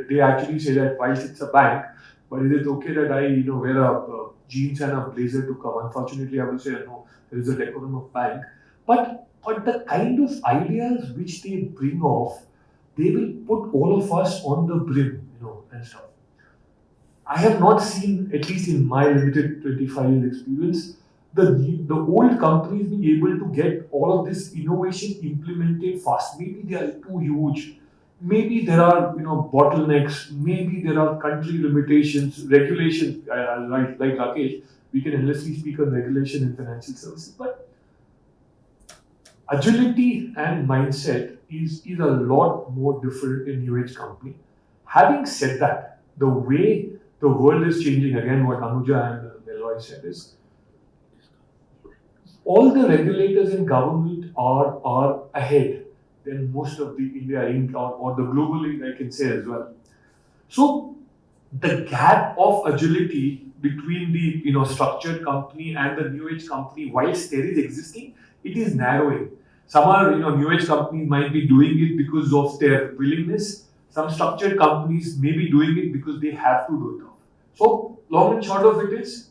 Speaker 6: They actually say that whilst it's a bank, but is it okay that I, wear a jeans and a blazer to come? Unfortunately, I will say no. There is a decorum of bank, but the kind of ideas which they bring off, they will put all of us on the brim, and stuff. I have not seen, at least in my limited 25 years experience, the old companies being able to get all of this innovation implemented fast. Maybe they are too huge. Maybe there are bottlenecks. Maybe there are country limitations, regulations. Like Rakesh, we can endlessly speak on regulation in financial services, but agility and mindset is a lot more different in new age company. Having said that, the way the world is changing, again, what Anuja and Melroy said is, all the regulators and government are ahead than most of the India Inc. or the globally, I can say as well. So the gap of agility between the structured company and the new age company, whilst there is existing, it is narrowing. Some are new age companies might be doing it because of their willingness. Some structured companies may be doing it because they have to do it. So long and short of it is,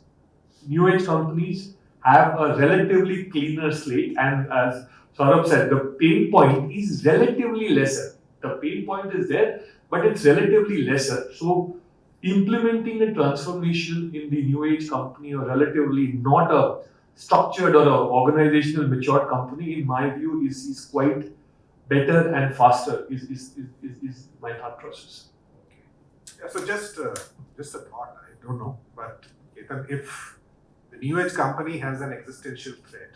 Speaker 6: new age companies have a relatively cleaner slate, and as Saurabh said, the pain point is relatively lesser. The pain point is there, but it's relatively lesser. So implementing a transformation in the new age company, or relatively not a structured or a organizational matured company, in my view, is quite better and faster, is my thought process.
Speaker 3: Yeah, so just a thought, I don't know, but Ketan, if the new age company has an existential threat,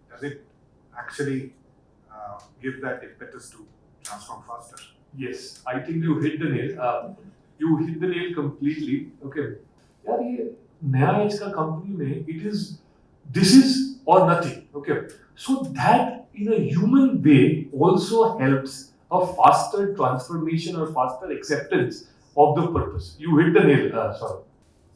Speaker 3: does it actually give that impetus to transform faster?
Speaker 6: Yes, I think you hit the nail. You hit the nail completely. Okay. यार ये नया as का company में it is this is or nothing. Okay. So that in a human way also helps a faster transformation or faster acceptance of the purpose. You hit the nail. Sorry.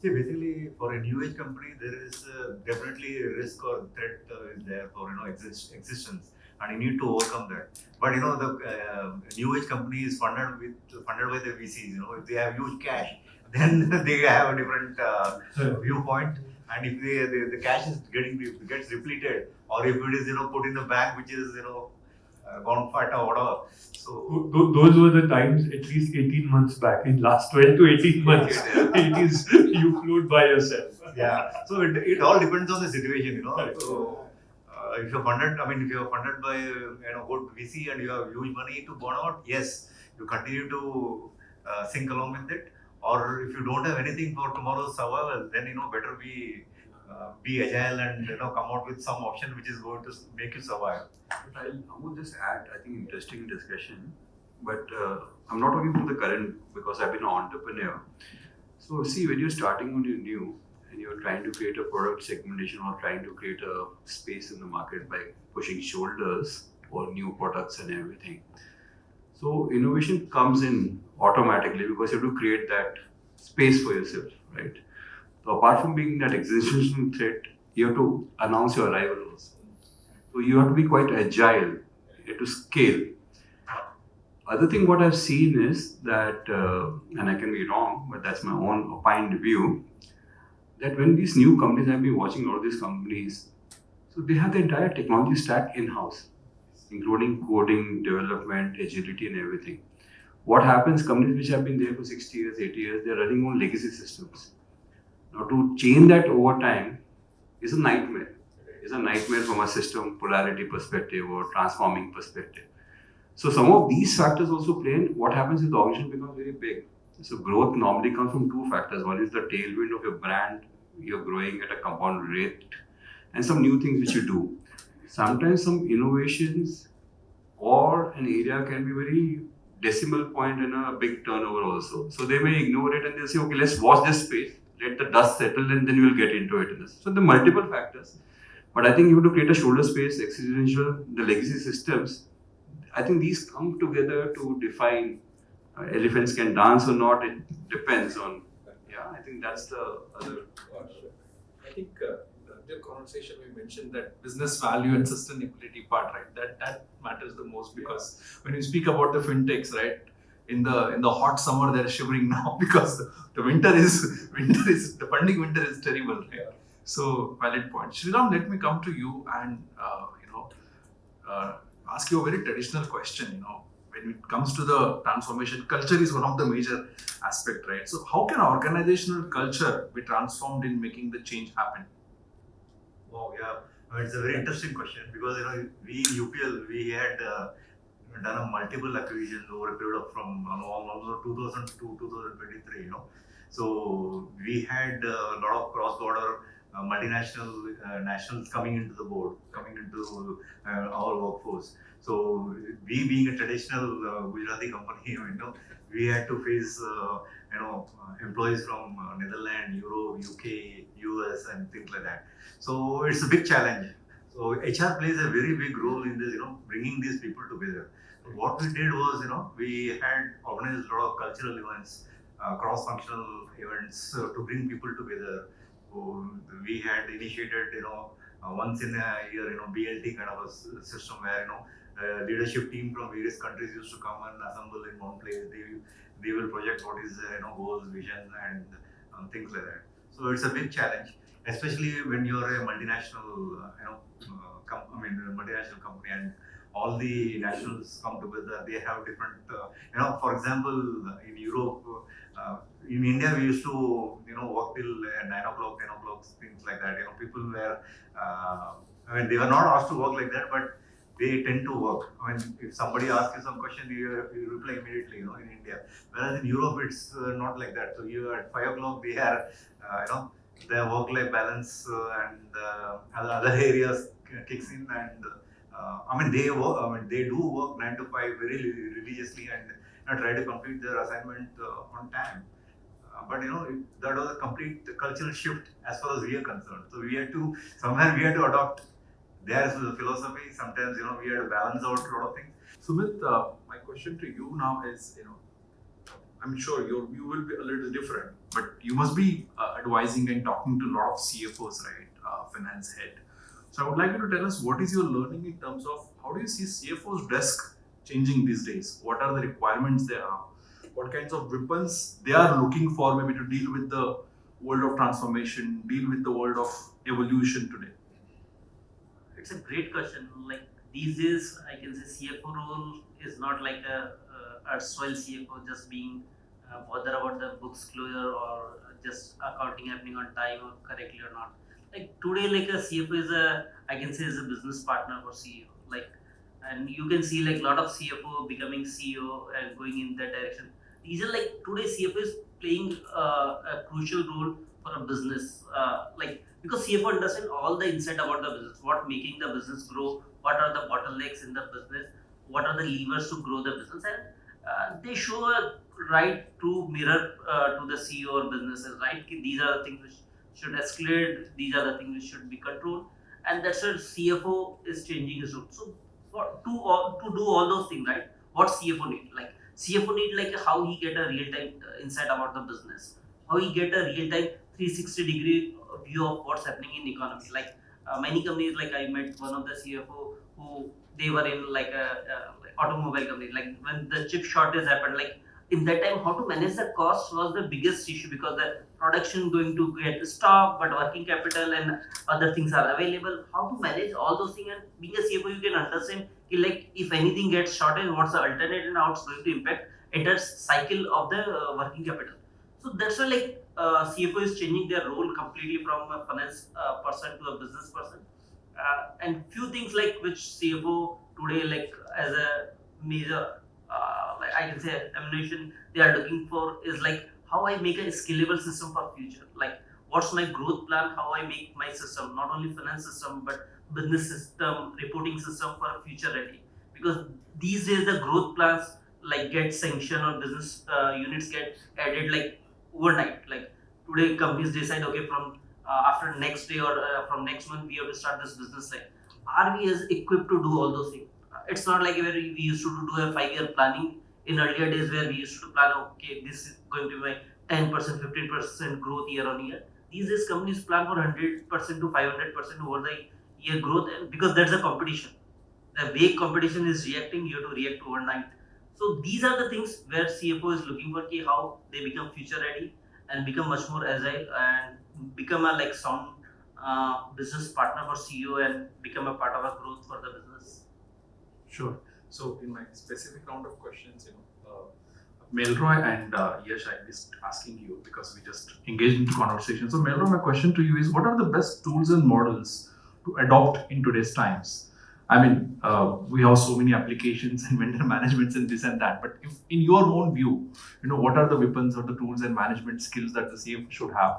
Speaker 5: See, basically, for a new age company, there is definitely a risk or threat is there for existence, and you need to overcome that. But the new age company is funded by the VCs. If they have huge cash, then they have a different viewpoint. And if the cash is gets depleted, or if it is put in the bank, which is gone fat or whatever. So
Speaker 6: Those were the times, at least 18 months back. In last 12 to 18 months, it is you flew by yourself.
Speaker 5: Yeah. So it all depends on the situation, So if you're funded, if you're funded by good VC and you have huge money to burn out, yes, you continue to sink along with it. Or if you don't have anything for tomorrow's survival, then better be agile and come out with some option which is going to make you survive.
Speaker 8: But I would just add, I think interesting discussion, but I'm not talking from the current because I've been an entrepreneur. So see, when you're starting on your new and you're trying to create a product segmentation or trying to create a space in the market by pushing shoulders or new products and everything. So innovation comes in automatically because you have to create that space for yourself, right? So apart from being that existential threat, you have to announce your arrival also. So you have to be quite agile, you have to scale. Other thing what I've seen is that, and I can be wrong, but that's my own opined view, that when these new companies, I've been watching all these companies, so they have the entire technology stack in-house, including coding, development, agility and everything. What happens, companies which have been there for 60 years, 80 years, they're running on legacy systems. Now to change that over time is a nightmare. It's a nightmare from a system polarity perspective or transforming perspective. So some of these factors also play in. What happens if the organization becomes very big? So growth normally comes from two factors. One is the tailwind of your brand, you're growing at a compound rate, and some new things which you do. Sometimes some innovations or an area can be very decimal point in a big turnover also. So they may ignore it and they'll say, okay, let's watch this space, let the dust settle and then we'll get into it. So the multiple factors. But I think you have to create a shoulder space, existential, the legacy systems. I think these come together to define elephants can dance or not. It depends on, I think that's the other.
Speaker 1: I think earlier conversation we mentioned that business value and sustainability part, right? That matters the most because when you speak about the fintechs, right? In the hot summer they're shivering now because the winter is the funding winter is terrible, right? So valid point. Sriram, let me come to you and uh, ask you a very traditional question. When it comes to the transformation, culture is one of the major aspect, right? So how can organizational culture be transformed in making the change happen?
Speaker 5: Wow, yeah. It's a very interesting question because we in UPL we had done a multiple acquisitions over a period of from almost 2000 to 2023. So we had a lot of cross-border multinational nationals coming into the board, coming into our workforce. So we being a traditional Gujarati company, we had to face employees from Netherlands, Europe, UK, US, and things like that. So it's a big challenge. So HR plays a very big role in this, bringing these people together. So what we did was, we had organized a lot of cultural events, cross-functional events to bring people together. So we had initiated, once in a year, BLT kind of a system where, leadership team from various countries used to come and assemble in one place. They will project what is, goals, vision, and things like that. So it's a big challenge, especially when you're a multinational, multinational company and all the nationals come together. They have different, for example, in Europe, in India, we used to, work till 9 o'clock, 10 o'clock, things like that. People were, they were not asked to work like that, but they tend to work. If somebody asks you some question, you reply immediately, in India. Whereas in Europe, it's not like that. So you at 5 o'clock, they are, their work-life balance and other areas kicks in, and they work. They do work 9 to 5 very religiously and try to complete their assignment on time. But that was a complete cultural shift as far as we are concerned. So we had to adopt their philosophy. Sometimes we had to balance out a lot of things.
Speaker 1: Sumit, my question to you now is, I'm sure your view will be a little different, but you must be advising and talking to a lot of CFOs, right? Finance head. So I would like you to tell us what is your learning in terms of how do you see CFO's desk changing these days? What are the requirements they have? What kinds of weapons they are looking for maybe to deal with the world of transformation, deal with the world of evolution today?
Speaker 4: It's a great question. Like these days, I can say CFO role is not like a erstwhile CFO just being bothered about the books closure or just accounting happening on time or correctly or not. Like today, like a CFO is I can say is a business partner for CEO. Like, and you can see like a lot of CFO becoming CEO and going in that direction. These are like today CFO is playing a crucial role for a business. Like because CFO understand all the insight about the business, what making the business grow, what are the bottlenecks in the business, what are the levers to grow the business, and they show a right to mirror to the CEO or businesses, right? These are the things which should escalate, these are the things which should be controlled, and that's where CFO is changing his role. So to do all those things, right? What CFO need? Like CFO need like how he get a real time insight about the business, how he get a real time 360-degree view of what's happening in economy. Like many companies, like I met one of the CFO who they were in like like automobile company. Like when the chip shortage happened, like in that time, how to manage the cost was the biggest issue because the production going to get stopped, but working capital and other things are available. How to manage all those things, and being a CFO, you can understand like if anything gets shorted, what's the alternate and how it's going to impact entire cycle of the working capital. So that's why like CFO is changing their role completely from a finance person to a business person. And few things like which CFO today like as a major like I can say ammunition they are looking for is like how I make a scalable system for future. Like what's my growth plan? How I make my system not only finance system but business system, reporting system for a future ready. Because these days the growth plans like get sanctioned or business units get added like overnight. Like today companies decide okay from after next day or from next month we have to start this business. Like are we as equipped to do all those things? It's not like where we used to do a 5 year planning in earlier days where we used to plan okay this is going to be my 10% 15% growth year on year. these days companies plan for 100% to 500% over the year growth, and because that's the competition. The way competition is reacting, you have to react overnight. So these are the things where CFO is looking for how they become future ready and become much more agile and become a like sound business partner for CEO and become a part of a growth for the business.
Speaker 1: Sure. So in my specific round of questions, Melroy and Yash, I missed asking you because we just engaged into conversation. So Melroy, my question to you is, what are the best tools and models to adopt in today's times? I mean, we have so many applications and vendor managements and this and that. But if, in your own view, what are the weapons or the tools and management skills that the CFO should have?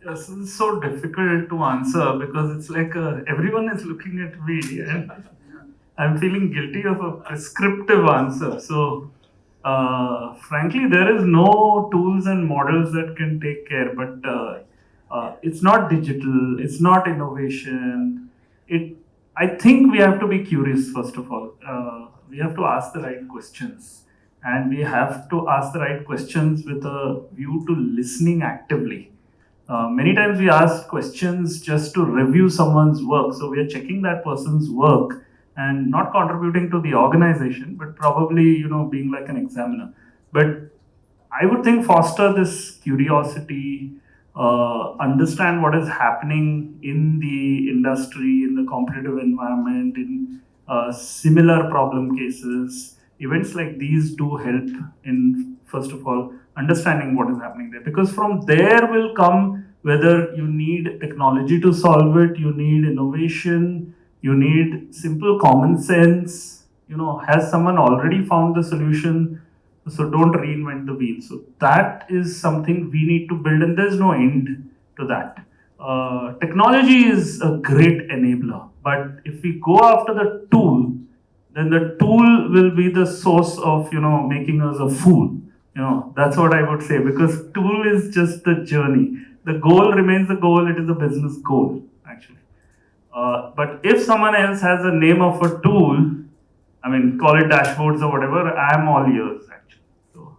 Speaker 9: Yes, it's so difficult to answer because it's like everyone is looking at me and I'm feeling guilty of a prescriptive answer. So, frankly, there is no tools and models that can take care. But it's not digital. It's not innovation. I think we have to be curious first of all. We have to ask the right questions, and we have to ask the right questions with a view to listening actively. Many times we ask questions just to review someone's work. So we are checking that person's work and not contributing to the organization, but probably being like an examiner. But I would think foster this curiosity, understand what is happening in the industry, in the competitive environment, in similar problem cases. Events like these do help in, first of all, understanding what is happening there. Because from there will come whether you need technology to solve it, you need innovation, you need simple common sense. Has someone already found the solution? So don't reinvent the wheel. So that is something we need to build, and there's no end to that. Technology is a great enabler, but if we go after the tool, then the tool will be the source of making us a fool. That's what I would say, because tool is just the journey. The goal remains the goal. It is a business goal, actually. But if someone else has a name of a tool, I mean, call it dashboards or whatever, I'm all ears, actually. So,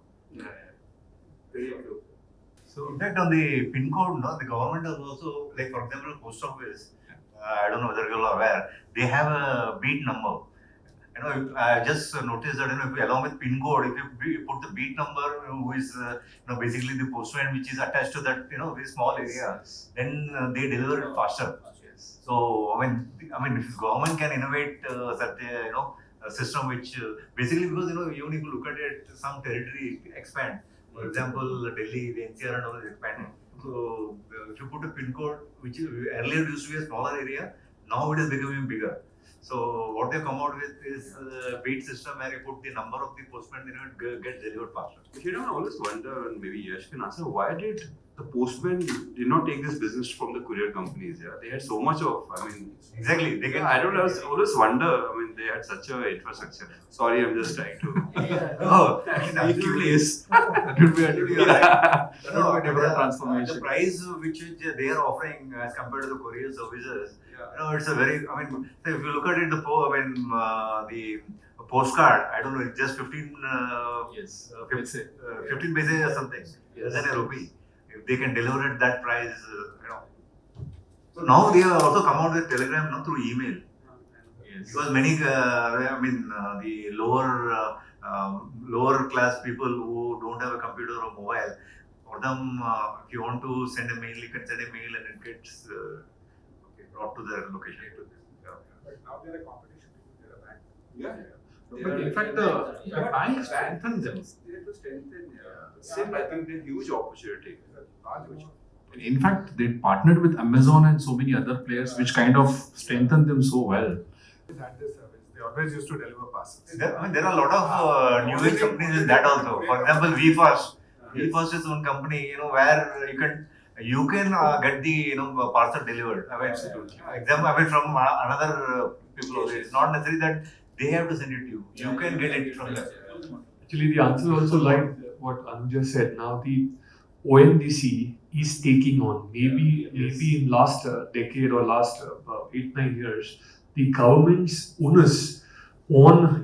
Speaker 5: So, in fact, on the PIN code, no, the government has also, like for example, post office. I don't know whether you're aware, they have a beat number. I just noticed that if you, along with PIN code, if you put the beat number, who is basically the postman which is attached to that very small area, then they deliver it faster. So I mean, if government can innovate such a system which basically, because even if you look at it, some territory expand. For example, Delhi, the NCR and all is expanding. So if you put a PIN code, which earlier used to be a smaller area, now it is becoming bigger. So what they come out with is a beat system where you put the number of the postman, it gets delivered faster.
Speaker 8: I always wonder, and maybe Yash can answer, why did the postman did not take this business from the courier companies? Yeah, they had so much of,
Speaker 5: Exactly. They can.
Speaker 8: I don't know. I always wonder. They had such a infrastructure. Sorry, I'm just trying to.
Speaker 5: No,
Speaker 8: be curious.
Speaker 1: That would be a different
Speaker 5: The
Speaker 1: transformation.
Speaker 5: price which they are offering as compared to the courier services, it's a very. If you look at it, the postcard, I don't know, it's just 15.
Speaker 1: Yes.
Speaker 5: 15 paise or something. Less than a rupee. If they can deliver at that price, So now they have also come out with Telegram through email.
Speaker 1: Yes.
Speaker 5: Because many, the lower class people who don't have a computer or mobile, for them, if you want to send a mail, you can send a mail and it gets brought to their location.
Speaker 3: But now they're a competition to their bank.
Speaker 1: But in fact, the bank strengthens them.
Speaker 8: They have to strengthen. Still, I think there's huge opportunity.
Speaker 1: In fact, they partnered with Amazon and so many other players, which kind of strengthened them so well.
Speaker 3: At this service, they always used to deliver parcels.
Speaker 5: There are a lot of new age companies in that also. For example, VFast. VFast is one company, where you can get the parcel delivered. From another people also. It's not necessary that they have to send it to you. You can get it from them.
Speaker 6: Actually, the answer also like what Anuja said. Now the OMDC is taking on. Maybe in last decade or last 8-9 years, the government's onus on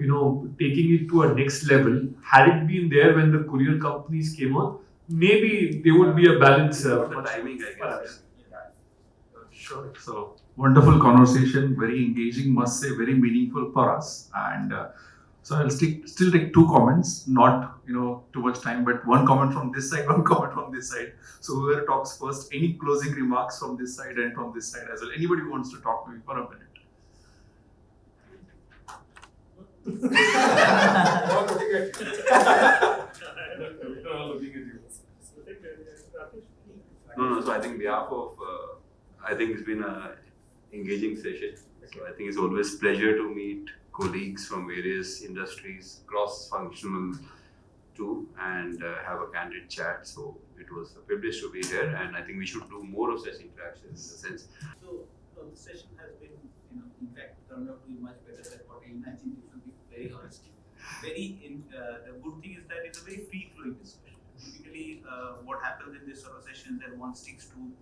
Speaker 6: taking it to a next level, had it been there when the courier companies came on, maybe there would be a balance.
Speaker 8: For timing, I guess.
Speaker 1: Sure. So wonderful conversation, very engaging, must say, very meaningful for us. And so I'll still take two comments, not too much time, but one comment from this side, one comment from this side. So whoever talks first, any closing remarks from this side and from this side as well. Anybody who wants to talk maybe for a minute.
Speaker 3: All looking at you.
Speaker 6: We're all looking at you.
Speaker 8: No. So I think behalf of, I think it's been a engaging session. So I think it's always pleasure to meet colleagues from various industries, cross-functional too, and have a candid chat. So it was a privilege to be here, and I think we should do more of such interactions in the sense.
Speaker 2: So the session has been, in fact, turned out to be much better than what I imagined it to be. Very honest. The good thing is that it's a very free-flowing discussion. Typically, what happens in this sort of sessions that one sticks to,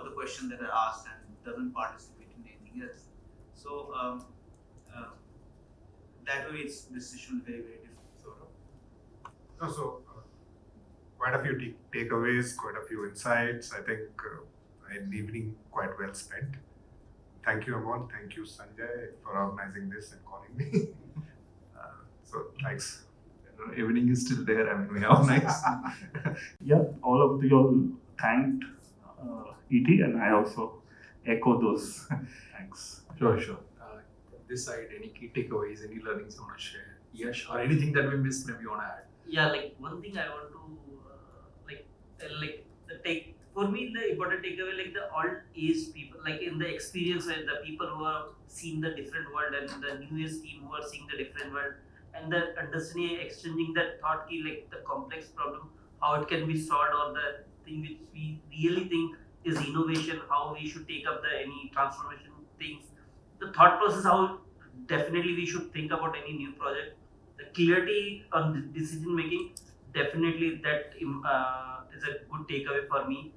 Speaker 2: the question that are asked and doesn't participate in anything else. So that way, this session is very, very different.
Speaker 3: So, quite a few takeaways, quite a few insights. I think an evening quite well spent. Thank you, Amol. Thank you, Sanjay, for organizing this and calling me. So, thanks.
Speaker 1: Evening is still there. I mean, we have nice.
Speaker 9: Yeah, all of you all thanked ET, and I also echo those thanks.
Speaker 1: Sure. From this side, any key takeaways, any learnings you want to share? Yes, or anything that we missed, maybe you want to add?
Speaker 4: Yeah, like one thing I want to tell, like the take for me, the important takeaway, like the all age people, like in the experience where the people who have seen the different world and the newest team who are seeing the different world, and the understanding, exchanging that thought key, like the complex problem, how it can be solved, or the thing which we really think is innovation, how we should take up the any transformation things, the thought process, how definitely we should think about any new project, the clarity on the decision making, definitely that is a good takeaway for me.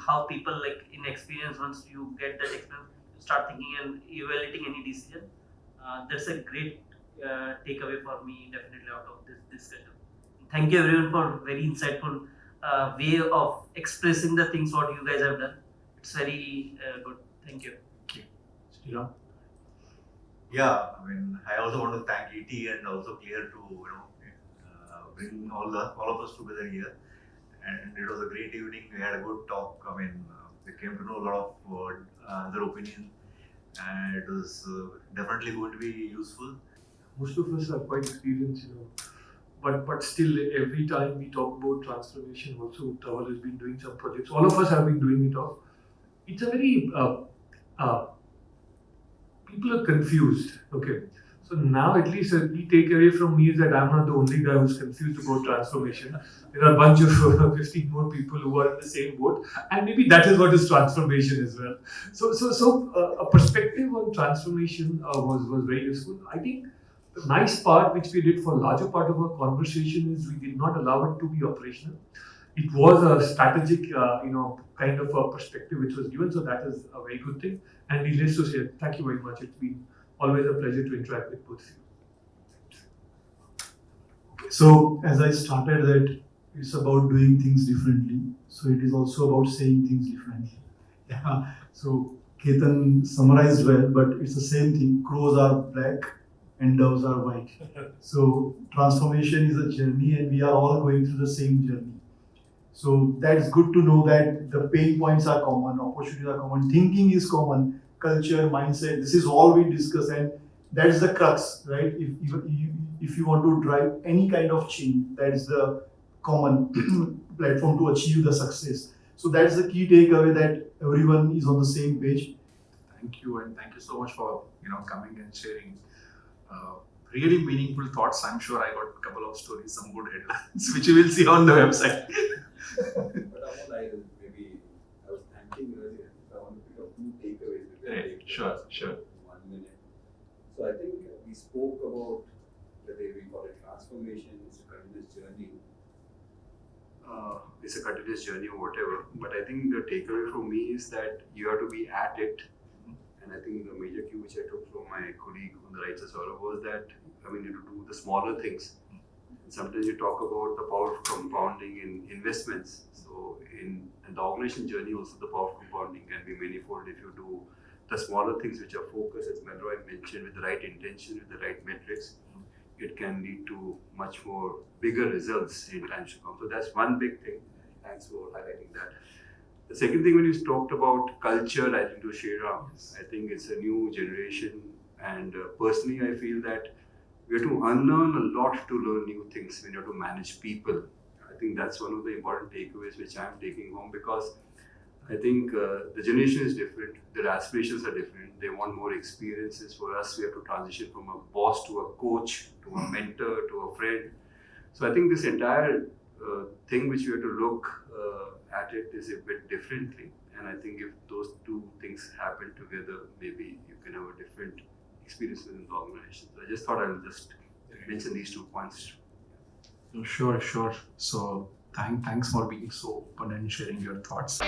Speaker 4: How people, like in experience, once you get that experience, you start thinking and evaluating any decision. That's a great takeaway for me, definitely, out of this discussion. Thank you everyone for very insightful way of expressing the things what you guys have done. It's very good. Thank you.
Speaker 1: Sriram?
Speaker 5: Yeah, I mean, I also want to thank ET and also Clear to bring all of us together here. And it was a great evening. We had a good talk. I mean, we came to know a lot of other opinions, and it was definitely going to be useful.
Speaker 6: Most of us are quite experienced, but still, every time we talk about transformation, also Tawal has been doing some projects. All of us have been doing it off. It's a very people are confused. Okay, so now at least a key takeaway from me is that I'm not the only guy who's confused about transformation. There are a bunch of 15 more people who are in the same boat, and maybe that is what is transformation as well. So a perspective on transformation was very useful. I think the nice part which we did for a larger part of our conversation is we did not allow it to be operational. It was a strategic, kind of a perspective which was given. So that is a very good thing. And needless to say, thank you very much. It's been always a pleasure to interact with both of you.
Speaker 7: So as I started that, it's about doing things differently. So it is also about saying things differently. Yeah. So Ketan summarized well, but it's the same thing. Crows are black and doves are white. So transformation is a journey, and we are all going through the same journey. So that's good to know that the pain points are common, opportunities are common, thinking is common, culture, mindset. This is all we discuss, and that's the crux, right? If you want to drive any kind of change, that is the common platform to achieve the success. So that's the key takeaway, that everyone is on the same page.
Speaker 1: Thank you, and thank you so much for coming and sharing really meaningful thoughts. I'm sure I got a couple of stories, some good headlines, which you will see on the website.
Speaker 11: But I was thanking earlier. So I want to pick up two takeaways.
Speaker 1: Right. Sure.
Speaker 11: 1 minute. So I think we spoke about the way we call it transformation. It's a continuous journey.
Speaker 8: It's a continuous journey or whatever, but I think the takeaway for me is that you have to be at it. And I think the major cue which I took from my colleague on the right side was that, you have to do the smaller things. And sometimes you talk about the power of compounding in investments. So in the organization journey, also the power of compounding can be manifold if you do the smaller things which are focused, as Melroy mentioned, with the right intention, with the right metrics. It can lead to much more bigger results in times to come. So that's one big thing. Thanks for highlighting that. The second thing, when you talked about culture, I think to Shriram, I think it's a new generation, and personally, I feel that we have to unlearn a lot to learn new things when you have to manage people. I think that's one of the important takeaways which I'm taking home, because I think the generation is different, their aspirations are different, they want more experiences. For us, we have to transition from a boss to a coach, to a mentor, to a friend. So I think this entire thing which we have to look at it is a bit differently. And I think if those two things happen together, maybe you can have a different experience within the organization. So I just thought I'll just mention these 2 points.
Speaker 1: Sure, sure. So thanks for being so open and sharing your thoughts.